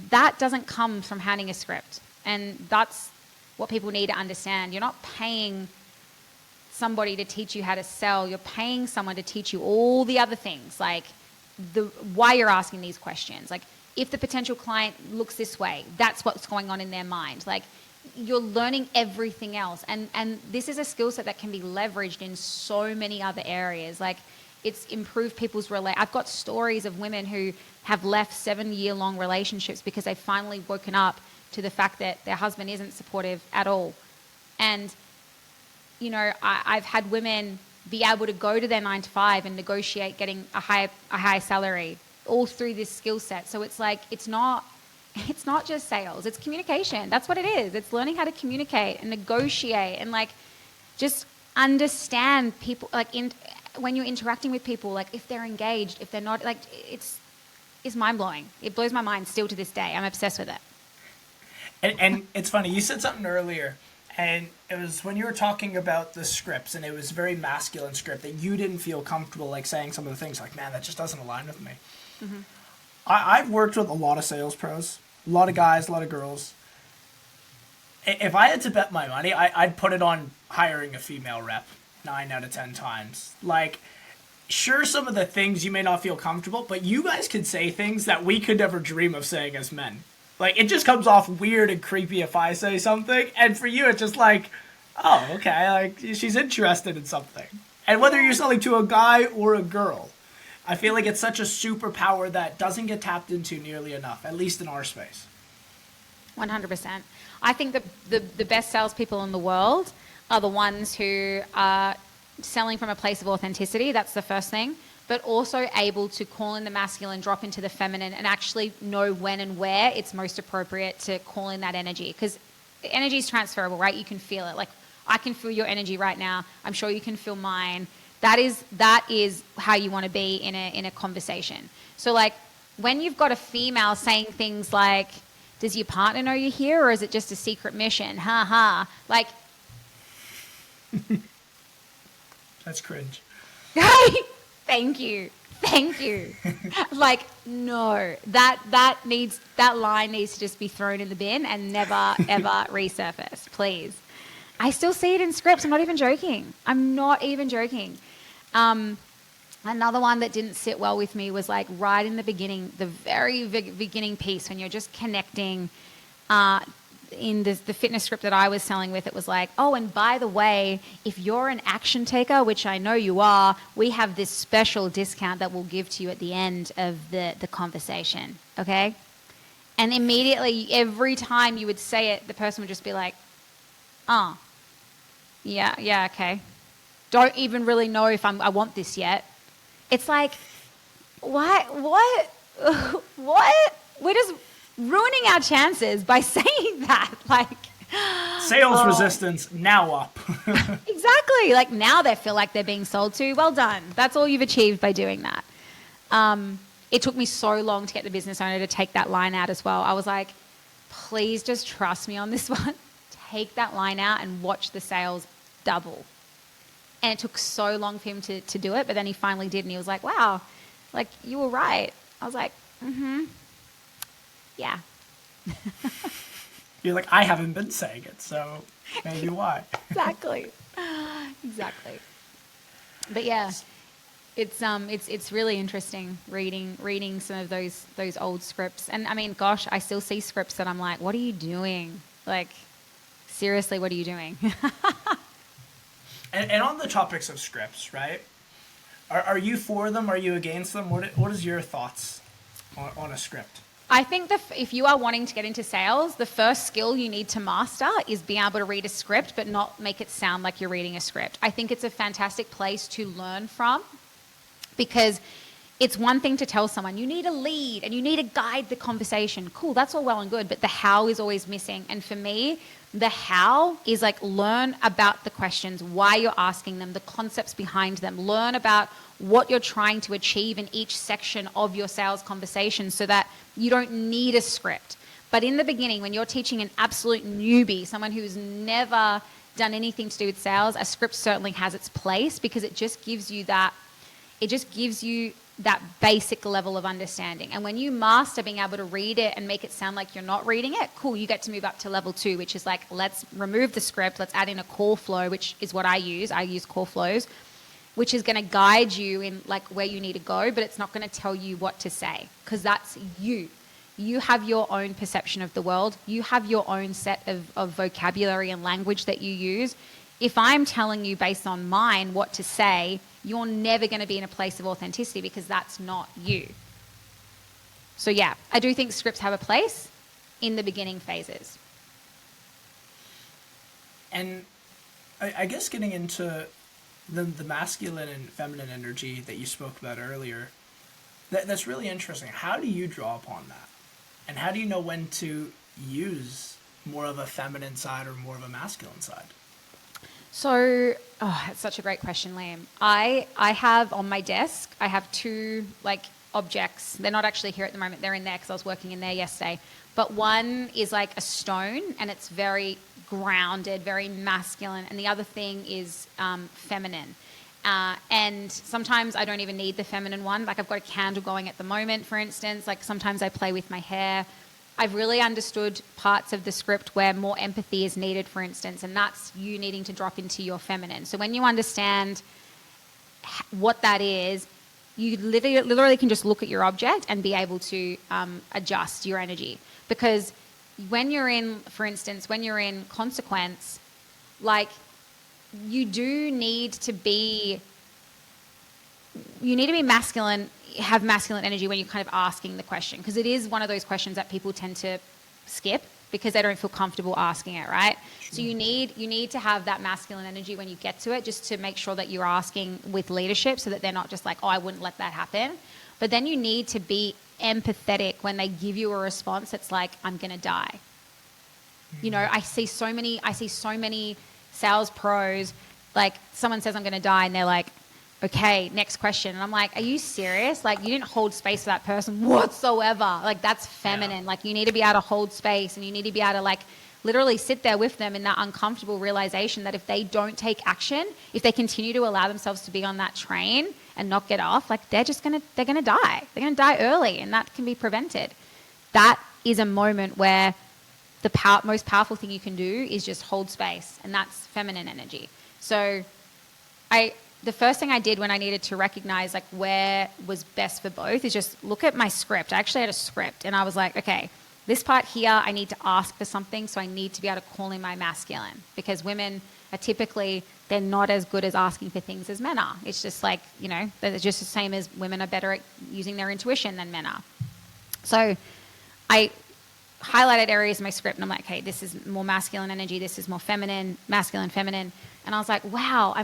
that doesn't come from handing a script. And that's what people need to understand. You're not paying somebody to teach you how to sell. You're paying someone to teach you all the other things, like why you're asking these questions. Like, if the potential client looks this way, that's what's going on in their mind. Like, you're learning everything else. And this is a skill set that can be leveraged in so many other areas. Like, it's improved people's I've got stories of women who have left 7-year-long relationships because they've finally woken up to the fact that their husband isn't supportive at all. And, you know, I've had women be able to go to their 9-to-5 and negotiate getting a high salary all through this skill set. So it's like, it's not just sales, it's communication. That's what it is. It's learning how to communicate and negotiate and, like, just understand people, like, when you're interacting with people, like, if they're engaged, if they're not, like, it's mind-blowing. It blows my mind still to this day. I'm obsessed with it. And it's funny, you said something earlier, and it was when you were talking about the scripts, and it was a very masculine script, that you didn't feel comfortable, like, saying some of the things, like, man, that just doesn't align with me. Mm-hmm. I've worked with a lot of sales pros, a lot of guys, a lot of girls. If I had to bet my money, I'd put it on hiring a female rep 9 out of 10 times. Like, sure, some of the things you may not feel comfortable, but you guys could say things that we could never dream of saying as men. Like, it just comes off weird and creepy if I say something, and for you, it's just like, oh, okay, like, she's interested in something. And whether you're selling to a guy or a girl, I feel like it's such a superpower that doesn't get tapped into nearly enough, at least in our space. 100%. I think that the best salespeople in the world are the ones who are selling from a place of authenticity. That's the first thing. But also able to call in the masculine, drop into the feminine, and actually know when and where it's most appropriate to call in that energy. Because energy is transferable, right? You can feel it. Like, I can feel your energy right now. I'm sure you can feel mine. That is how you want to be in a conversation. So, like, when you've got a female saying things like, does your partner know you're here, or is it just a secret mission? Ha ha. Like, that's cringe. Thank you. Like, no, that line needs to just be thrown in the bin and never ever resurface, please. I still see it in scripts. I'm not even joking. Another one that didn't sit well with me was, like, right in the beginning, the very beginning piece, when you're just connecting. In the fitness script that I was selling with, it was like, oh, and by the way, if you're an action taker, which I know you are, we have this special discount that we'll give to you at the end of the conversation, okay? And immediately, every time you would say it, the person would just be like, oh, yeah, okay. Don't even really know if I want this yet. It's like, what? We're just ruining our chances by saying that. Like, sales resistance now up. Exactly. Like, now they feel like they're being sold to. Well done. That's all you've achieved by doing that. It took me so long to get the business owner to take that line out as well. I was like, please just trust me on this one. Take that line out and watch the sales double. And it took so long for him to do it, but then he finally did, and he was like, wow, like, you were right. I was like, yeah. You're like, I haven't been saying it, so maybe why. Exactly. But yeah, It's really interesting reading some of those old scripts. And I mean, gosh, I still see scripts that I'm like, what are you doing? Like, seriously, what are you doing? And on the topics of scripts, right? Are you for them? Are you against them? What is your thoughts on a script? I think if you are wanting to get into sales, the first skill you need to master is being able to read a script, but not make it sound like you're reading a script. I think it's a fantastic place to learn from, because it's one thing to tell someone you need a lead and you need to guide the conversation. Cool, that's all well and good, but the how is always missing. And for me, the how is like learn about the questions, why you're asking them, the concepts behind them, learn about what you're trying to achieve in each section of your sales conversation so that you don't need a script. But in the beginning, when you're teaching an absolute newbie, someone who's never done anything to do with sales, a script certainly has its place, because it just gives you that basic level of understanding. And when you master being able to read it and make it sound like you're not reading it, cool, you get to move up to level 2, which is like, let's remove the script, let's add in a call flow, which is what I use. I use call flows, which is going to guide you in like where you need to go, but it's not going to tell you what to say, because that's you. You have your own perception of the world. You have your own set of vocabulary and language that you use. If I'm telling you based on mine what to say, you're never going to be in a place of authenticity, because that's not you. So yeah, I do think scripts have a place in the beginning phases. And I guess getting into the masculine and feminine energy that you spoke about earlier, that's really interesting. How do you draw upon that? And how do you know when to use more of a feminine side or more of a masculine side? So, that's such a great question, Liam. I have on my desk, I have 2 like objects. They're not actually here at the moment. They're in there because I was working in there yesterday. But one is like a stone, and it's very grounded, very masculine. And the other thing is feminine. And sometimes I don't even need the feminine one. Like I've got a candle going at the moment, for instance. Like sometimes I play with my hair. I've really understood parts of the script where more empathy is needed, for instance, and that's you needing to drop into your feminine. So when you understand what that is, you literally can just look at your object and be able to adjust your energy. Because when you're in, for instance, when you're in consequence, like you need to be masculine, have masculine energy when you're kind of asking the question, because it is one of those questions that people tend to skip because they don't feel comfortable asking it, right? Sure. So you need to have that masculine energy when you get to it, just to make sure that you're asking with leadership, so that they're not just like, oh, I wouldn't let that happen. But then you need to be empathetic when they give you a response that's like, I'm gonna die. Mm-hmm. You know, I see so many sales pros, like someone says I'm gonna die and they're like, okay, next question. And I'm like, are you serious? Like, you didn't hold space for that person whatsoever. Like, that's feminine. Yeah. Like, you need to be able to hold space, and you need to be able to, like, literally sit there with them in that uncomfortable realization that if they don't take action, if they continue to allow themselves to be on that train and not get off, like, they're gonna die. They're gonna die early, and that can be prevented. That is a moment where the most powerful thing you can do is just hold space, and that's feminine energy. So the first thing I did when I needed to recognize like where was best for both is just look at my script. I actually had a script, and I was like, okay, this part here, I need to ask for something, so I need to be able to call in my masculine, because women are typically, they're not as good as asking for things as men are. It's just like, you know, they're just the same as women are better at using their intuition than men are. So I highlighted areas of my script, and I'm like, okay, this is more masculine energy, this is more feminine, masculine, feminine. And I was like, wow,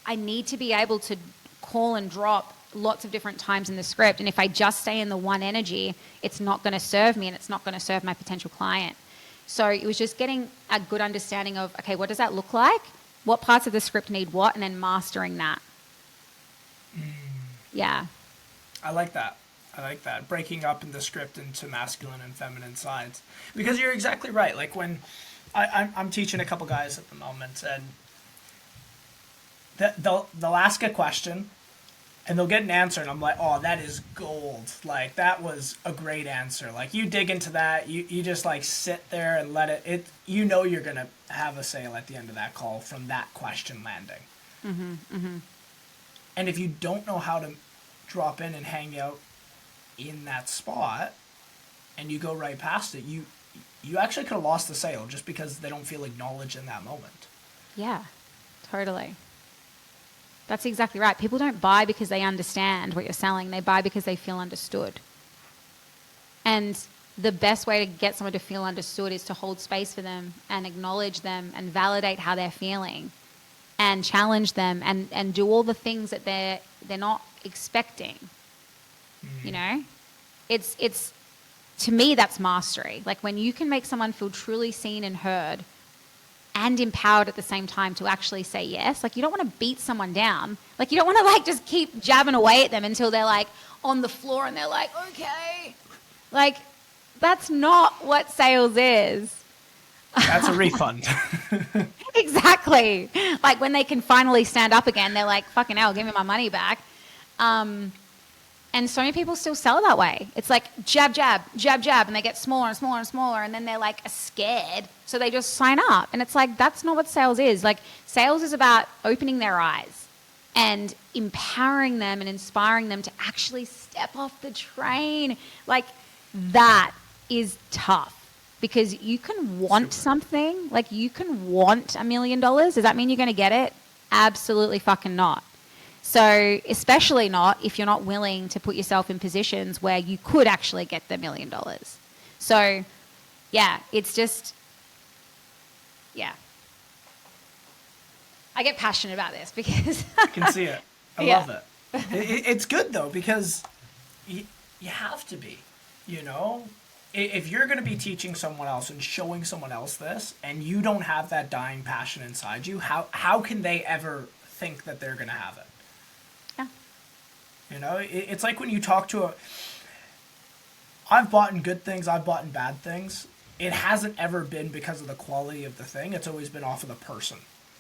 I need to be able to call and drop lots of different times in the script. And if I just stay in the one energy, it's not going to serve me, and it's not going to serve my potential client. So it was just getting a good understanding of, okay, what does that look like? What parts of the script need what? And then mastering that. Yeah. I like that. Breaking up in the script into masculine and feminine sides. Because you're exactly right. Like when I'm teaching a couple guys at the moment, and they'll ask a question and they'll get an answer, and I'm like, oh, that is gold. Like, that was a great answer. Like, you dig into that, you just like sit there and let it you know you're going to have a sale at the end of that call from that question landing. And if you don't know how to drop in and hang out in that spot and you go right past it, you actually could have lost the sale just because they don't feel acknowledged in that moment. Yeah, totally. That's exactly right. People don't buy because they understand what you're selling. They buy because they feel understood. And the best way to get someone to feel understood is to hold space for them and acknowledge them and validate how they're feeling and challenge them and do all the things that they're not expecting. You know? It's to me, that's mastery. Like when you can make someone feel truly seen and heard and empowered at the same time to actually say yes. Like you don't want to beat someone down. Like you don't want to like just keep jabbing away at them until they're like on the floor and they're like, okay. Like that's not what sales is. That's a refund. Exactly. Like when they can finally stand up again, they're like, fucking hell, give me my money back. And so many people still sell that way. It's like jab, jab, jab, jab, and they get smaller and smaller and smaller, and then they're like scared, so they just sign up. And it's like, that's not what sales is. Like sales is about opening their eyes and empowering them and inspiring them to actually step off the train. Like that is tough because you can want something, like you can want $1 million. Does that mean you're going to get it? Absolutely fucking not. So especially not if you're not willing to put yourself in positions where you could actually get the $1 million. So yeah, it's just, yeah. I get passionate about this because I can see it. I Yeah. love it. It's good though because you have to be, you know? If you're going to be teaching someone else and showing someone else this and you don't have that dying passion inside you, how can they ever think that they're going to have it? Yeah. You know, it's like when you talk to I've bought in good things, I've bought in bad things. It hasn't ever been because of the quality of the thing. It's always been off of the person,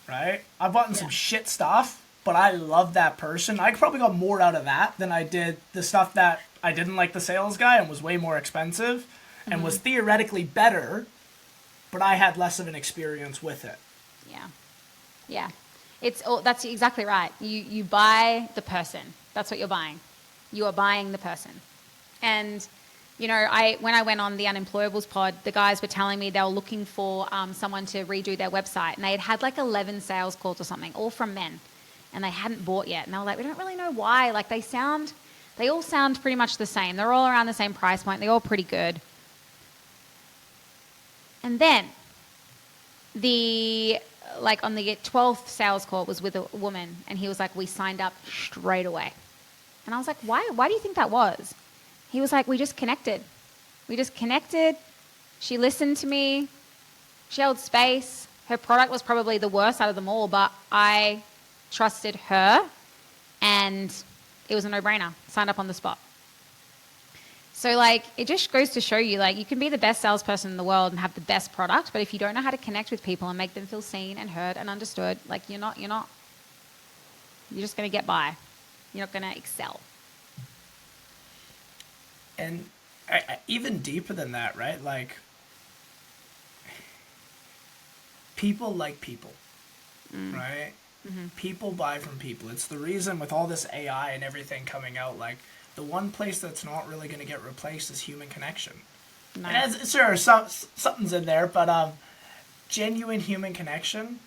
right? I've bought in some shit stuff, but I love that person. I probably got more out of that than I did the stuff that I didn't like the sales guy and was way more expensive and was theoretically better, but I had less of an experience with it. Yeah. Yeah. That's exactly right. You buy the person. That's what you're buying. You are buying the person. And, you know, when I went on the Unemployables pod, the guys were telling me they were looking for someone to redo their website. And they had like 11 sales calls or something, all from men. And they hadn't bought yet. And they were like, we don't really know why. Like they all sound pretty much the same. They're all around the same price point. They're all pretty good. And then on the 12th sales call was with a woman, and he was like, we signed up straight away. And I was like, why do you think that was? He was like, we just connected. She listened to me. She held space. Her product was probably the worst out of them all, but I trusted her, and it was a no-brainer. Signed up on the spot. So, like, it just goes to show you, like, you can be the best salesperson in the world and have the best product, but if you don't know how to connect with people and make them feel seen and heard and understood, like, you're just going to get by. You're not going to excel. And even deeper than that, right? Like, people like people, right? Mm-hmm. People buy from people. It's the reason with all this AI and everything coming out, like, the one place that's not really going to get replaced is human connection. Nice. And sure, something's in there, but genuine human connection,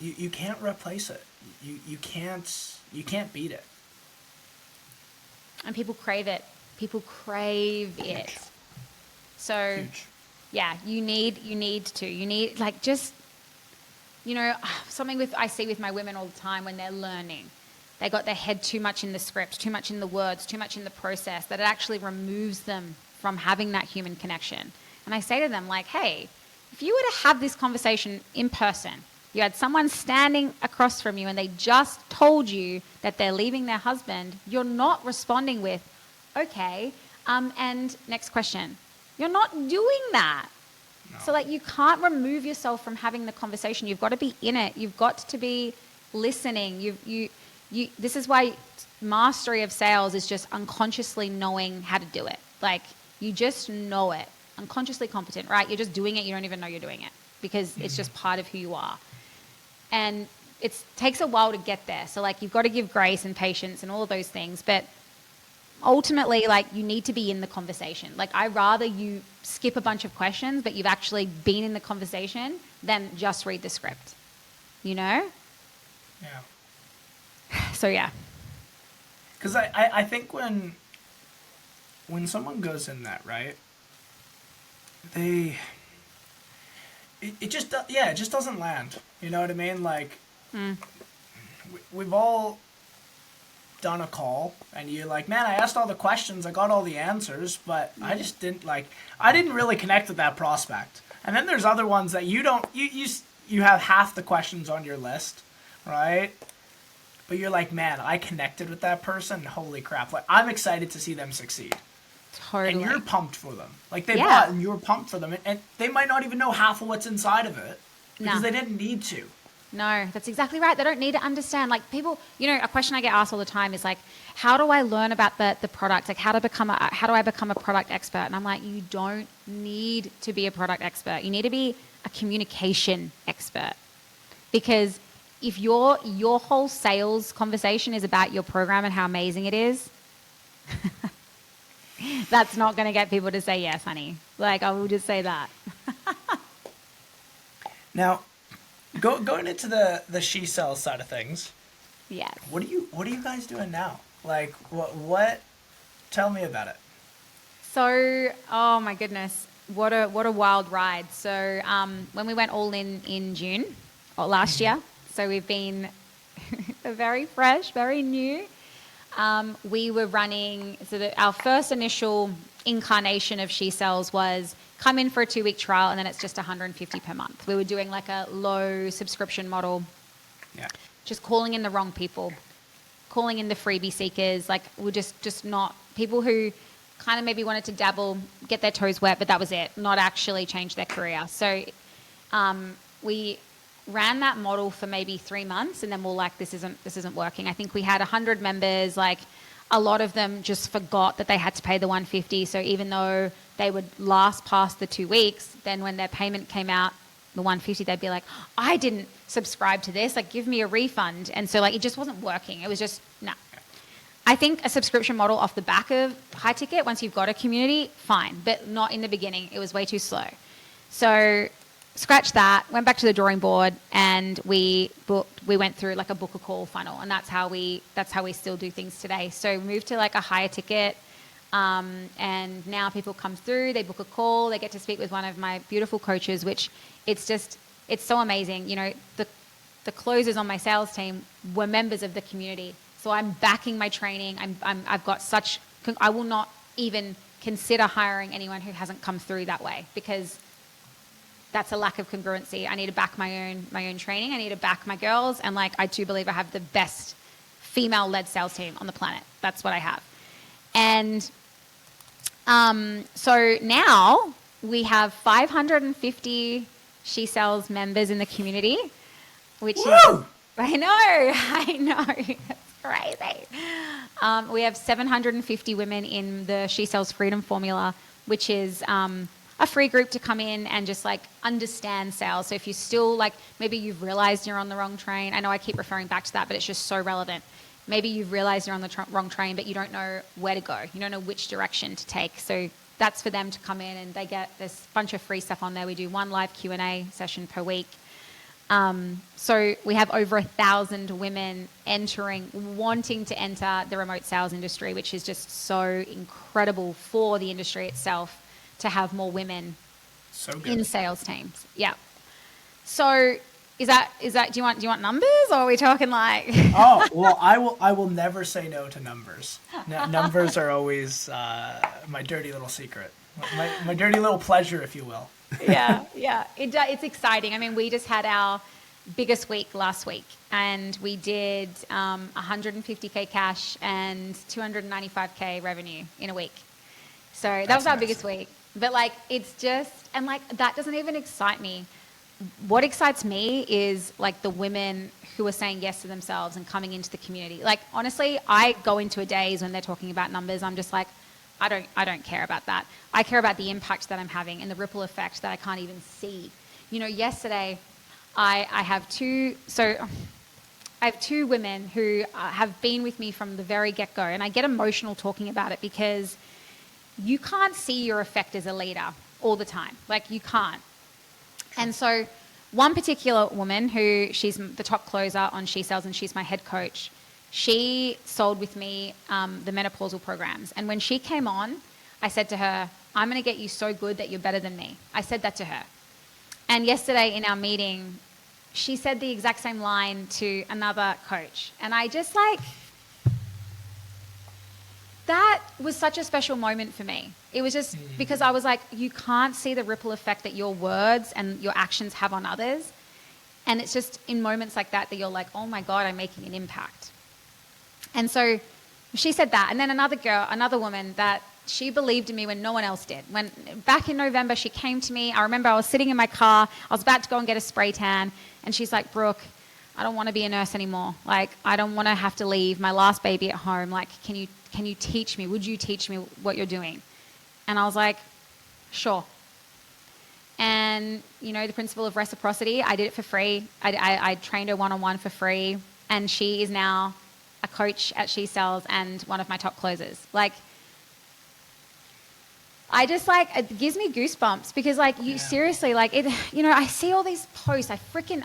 you can't replace it. You can't beat it. And people crave it. So, Huge. Yeah, you need like just, you know, something I see with my women all the time when they're learning. They got their head too much in the script, too much in the words, too much in the process, that it actually removes them from having that human connection. And I say to them, like, hey, if you were to have this conversation in person, you had someone standing across from you and they just told you that they're leaving their husband, you're not responding with, okay, and next question. You're not doing that. No. So, like, you can't remove yourself from having the conversation. You've got to be in it. You've got to be listening. This is why mastery of sales is just unconsciously knowing how to do it. Like, you just know it. Unconsciously competent, right? You're just doing it. You don't even know you're doing it because it's just part of who you are. And it takes a while to get there. So like you've got to give grace and patience and all of those things, but ultimately, like, you need to be in the conversation. Like, I'd rather you skip a bunch of questions, but you've actually been in the conversation than just read the script, you know? Yeah. So, yeah. Because I think when someone goes in that, right, it just doesn't land. You know what I mean? Like, we've all done a call and you're like, man, I asked all the questions, I got all the answers, but I just didn't really connect with that prospect. And then there's other ones that you have half the questions on your list, right? But you're like, man, I connected with that person. Holy crap. Like, I'm excited to see them succeed. Totally. And you're pumped for them. Like, they bought and you're pumped for them. And they might not even know half of what's inside of it because they didn't need to. No, that's exactly right. They don't need to understand. Like, people, you know, a question I get asked all the time is like, how do I learn about the product? Like, how do I become a product expert? And I'm like, you don't need to be a product expert. You need to be a communication expert. Because if your whole sales conversation is about your program and how amazing it is, that's not going to get people to say yes, honey. Like, I will just say that. Now, going into the she sells side of things. Yes. What are you guys doing now? Like, what? Tell me about it. So, oh my goodness, what a wild ride. So, when we went all in June last year, so we've been very fresh, very new. We were running, our first initial incarnation of She Sells was come in for a 2-week trial and then it's just $150 per month. We were doing like a low subscription model, just calling in the wrong people, calling in the freebie seekers. Like, we're just not people who kind of maybe wanted to dabble, get their toes wet, but that was it, not actually change their career. So we ran that model for maybe 3 months and then we're like, this isn't working. I think we had 100 members. Like, a lot of them just forgot that they had to pay the $150. So even though they would last past the 2 weeks, then when their payment came out, the $150, they'd be like, I didn't subscribe to this, like, give me a refund. And so, like, it just wasn't working. It was just, no. I think a subscription model off the back of high ticket, once you've got a community, fine, but not in the beginning. It was way too slow. So scratch that, went back to the drawing board, and we went through like a book a call funnel, and that's how we still do things today. So we moved to like a higher ticket, and now people come through, they book a call, they get to speak with one of my beautiful coaches, which it's so amazing. You know, the closers on my sales team were members of the community, so I'm backing my training. I will not even consider hiring anyone who hasn't come through that way, because that's a lack of congruency. I need to back my own training. I need to back my girls. And like, I do believe I have the best female-led sales team on the planet. That's what I have. And so now we have 550 She Sells members in the community, which Woo! is, I know, it's crazy. We have 750 women in the She Sells Freedom Formula, which is a free group to come in and just like understand sales. So if you still like, maybe you've realized you're on the wrong train. I know I keep referring back to that, but it's just so relevant. Maybe you've realized you're on the wrong train, but you don't know where to go. You don't know which direction to take. So that's for them to come in, and they get this bunch of free stuff on there. We do 1 live Q&A session per week. So we have over 1,000 women wanting to enter the remote sales industry, which is just so incredible for the industry itself to have more women in sales teams. Yeah. So is that do you want numbers, or are we talking like Oh, well, I will never say no to numbers. Numbers are always my dirty little secret. My dirty little pleasure, if you will. Yeah. It's exciting. I mean, we just had our biggest week last week, and we did 150K cash and 295K revenue in a week. So that was our biggest week. But like, it's just, and like, that doesn't even excite me. What excites me is like the women who are saying yes to themselves and coming into the community. Like, honestly, I go into a daze when they're talking about numbers. I'm just like, I don't care about that. I care about the impact that I'm having and the ripple effect that I can't even see. You know, yesterday I have 2, so have two women who have been with me from the very get-go, and I get emotional talking about it because you can't see your effect as a leader all the time. Like, you can't. And so one particular woman who she's the top closer on She Sells and she's my head coach, she sold with me the menopausal programs. And when she came on, I said to her, I'm going to get you so good that you're better than me. I said that to her. And yesterday in our meeting, she said the exact same line to another coach. And I just that was such a special moment for me. It was just because I was like, you can't see the ripple effect that your words and your actions have on others. And it's just in moments like that you're like, oh my God, I'm making an impact. And so she said that. And then another woman that she believed in me when no one else did. When back in November, she came to me. I remember I was sitting in my car. I was about to go and get a spray tan. And she's like, Brooke, I don't want to be a nurse anymore. Like, I don't want to have to leave my last baby at home. Like, can you teach me? Would you teach me what you're doing? And I was like, sure. And, the principle of reciprocity, I did it for free. I trained her one-on-one for free. And she is now a coach at She Sells and one of my top closers. Like, I just it gives me goosebumps because seriously, I see all these posts. I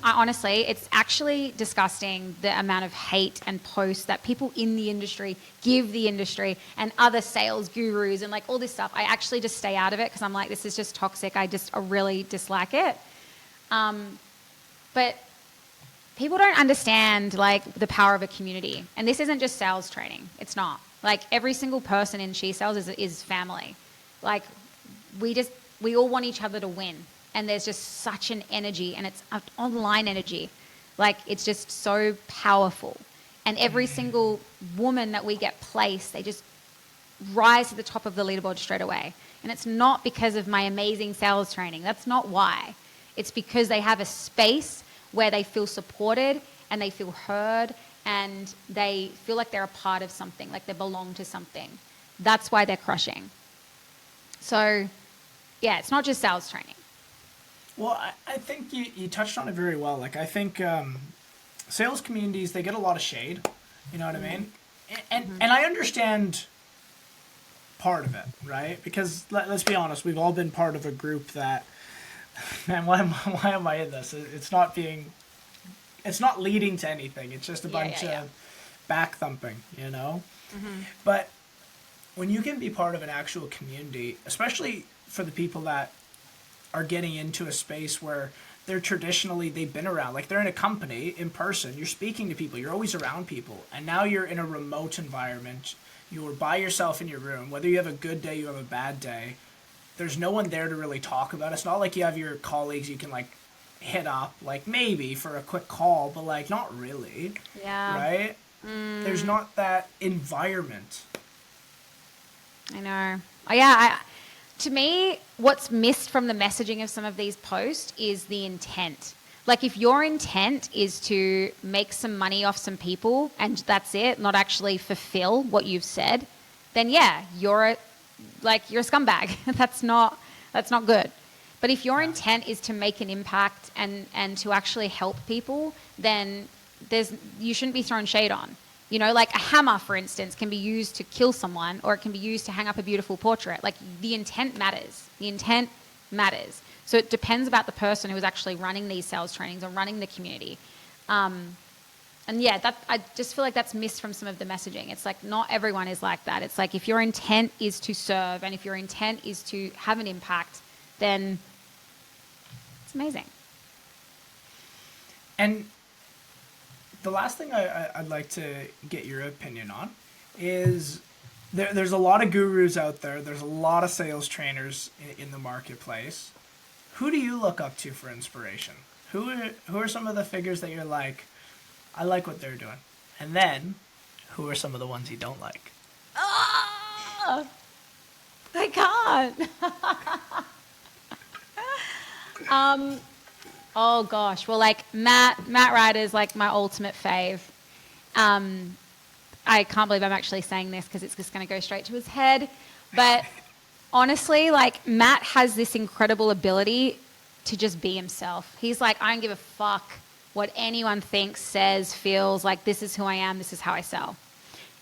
honestly, it's actually disgusting the amount of hate and posts that people in the industry give the industry and other sales gurus and all this stuff. I actually just stay out of it because I'm like, this is just toxic. I really dislike it. But people don't understand the power of a community. And this isn't just sales training. It's not. Every single person in She Sells is family. We all want each other to win. And there's just such an energy, and it's an online energy. It's just so powerful. And every single woman that we get placed, they just rise to the top of the leaderboard straight away. And it's not because of my amazing sales training. That's not why. It's because they have a space where they feel supported and they feel heard and they feel like they're a part of something, like they belong to something. That's why they're crushing. So, yeah, it's not just sales training. Well, I think you touched on it very well. I think sales communities, they get a lot of shade. You know what I mean? And I understand part of it, right? Because let's be honest, we've all been part of a group that, man, why am I in this? It's not leading to anything. It's just a bunch of back thumping, But when you can be part of an actual community, especially for the people that are getting into a space where they've been around, they're in a company in person, you're speaking to people, you're always around people, and now you're in a remote environment, you're by yourself in your room, whether you have a good day, you have a bad day, there's no one there to really talk about. It's not like you have your colleagues you can hit up, maybe for a quick call, but not really. Yeah. Right? There's not that environment. I know. Oh, yeah. To me, what's missed from the messaging of some of these posts is the intent. If your intent is to make some money off some people and that's it, not actually fulfill what you've said, then yeah, you're a scumbag. That's not good. But if your intent is to make an impact and to actually help people, then you shouldn't be thrown shade on. A hammer, for instance, can be used to kill someone or it can be used to hang up a beautiful portrait. The intent matters. The intent matters. So it depends about the person who is actually running these sales trainings or running the community. And yeah, I just feel like that's missed from some of the messaging. It's not everyone is like that. It's if your intent is to serve and if your intent is to have an impact, then it's amazing. And the last thing I'd like to get your opinion on is there's a lot of gurus out there. There's a lot of sales trainers in the marketplace. Who do you look up to for inspiration? Who are some of the figures that you're like, I like what they're doing? And then, who are some of the ones you don't like? Oh, I can't. Oh gosh, well, Matt Ryder's my ultimate fave. I can't believe I'm actually saying this because it's just going to go straight to his head. But honestly, Matt has this incredible ability to just be himself. He's I don't give a fuck what anyone thinks, says, feels. Like, this is who I am, this is how I sell.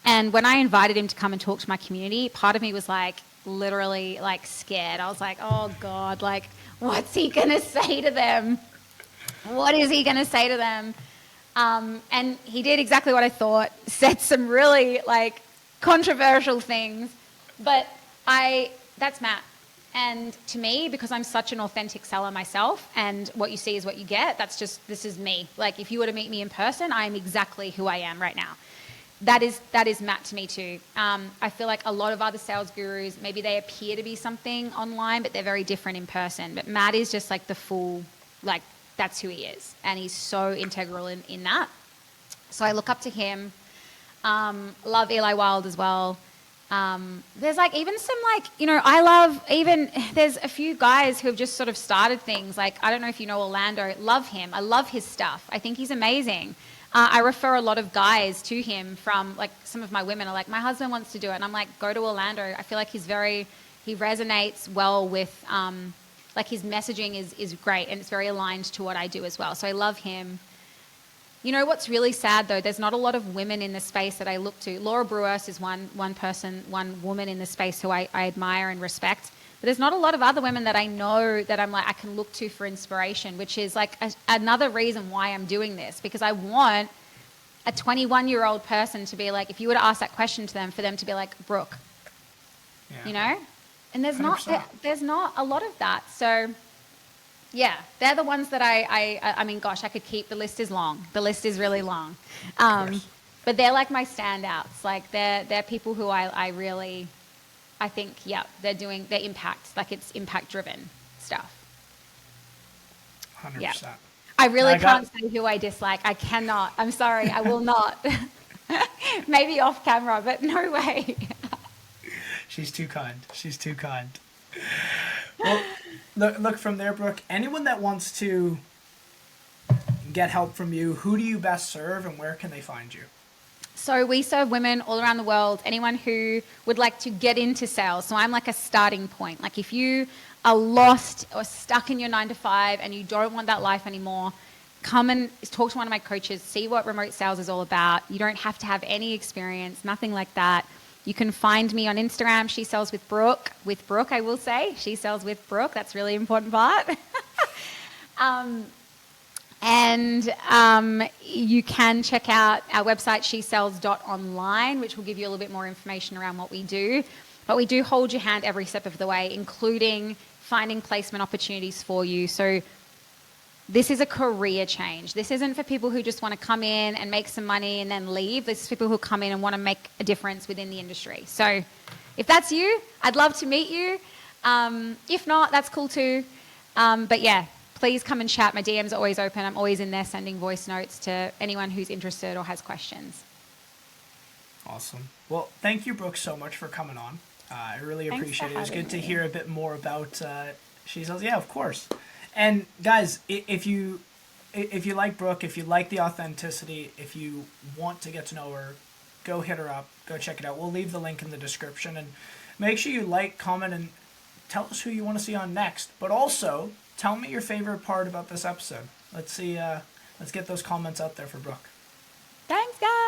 And when I invited him to come and talk to my community, part of me was like, literally like scared. I was like, oh God, like, what's he going to say to them? What is he going to say to them? And he did exactly what I thought, said some really like controversial things, but that's Matt. And to me, because I'm such an authentic seller myself, and what you see is what you get, this is me. Like, if you were to meet me in person, I am exactly who I am right now. That is Matt to me too. I feel like a lot of other sales gurus, maybe they appear to be something online, but they're very different in person. But Matt is just like the full, like, that's who he is. And he's so integral in that. So I look up to him. Love Eli Wild as well. There's like even some like, I love even, there's a few guys who have just sort of started things. Like, I don't know if you know Orlando. Love him. I love his stuff. I think he's amazing. I refer a lot of guys to him from, like, some of my women are like, my husband wants to do it. And I'm like, go to Orlando. I feel like he resonates well with, like, his messaging is great, and it's very aligned to what I do as well. So I love him. You know what's really sad though? There's not a lot of women in the space that I look to. Laura Brewers is one woman in the space who I admire and respect. But there's not a lot of other women that I know that I'm like, I can look to for inspiration, which is like another reason why I'm doing this, because I want a 21-year-old person to be like, if you were to ask that question to them, for them to be like, Brooke, and there's 100%. there's not a lot of that. So yeah, they're the ones that I mean, gosh, I could keep, the list is long. The list is really long. But they're like my standouts. Like, they're people who I really, I think, yeah, they're impact, like, it's impact driven stuff. 100%. Yeah. I really can't say who I dislike. I cannot. I'm sorry. I will not. Maybe off camera, but no way. She's too kind. She's too kind. Well, look from there, Brooke. Anyone that wants to get help from you, who do you best serve, and where can they find you? So we serve women all around the world, anyone who would like to get into sales. So I'm like a starting point. Like, if you are lost or stuck in your 9-to-5 and you don't want that life anymore, come and talk to one of my coaches, see what remote sales is all about. You don't have to have any experience, nothing like that. You can find me on Instagram. She sells with Brooke. With Brooke, I will say. She sells with Brooke. That's a really important part. And you can check out our website, shesells.online, which will give you a little bit more information around what we do. But we do hold your hand every step of the way, including finding placement opportunities for you. So this is a career change. This isn't for people who just want to come in and make some money and then leave. This is people who come in and want to make a difference within the industry. So if that's you, I'd love to meet you. If not, that's cool too. But yeah, please come and chat. My DM's are always open. I'm always in there sending voice notes to anyone who's interested or has questions. Awesome. Well, thank you, Brooke, so much for coming on. I really Thanks appreciate for it. It was having good to me. hear a bit more about She Sells. Yeah, of course. And guys, if you like Brooke, if you like the authenticity, if you want to get to know her, go hit her up. Go check it out. We'll leave the link in the description. And make sure you like, comment, and tell us who you want to see on next. But also, tell me your favorite part about this episode. Let's see. Let's get those comments out there for Brooke. Thanks, guys.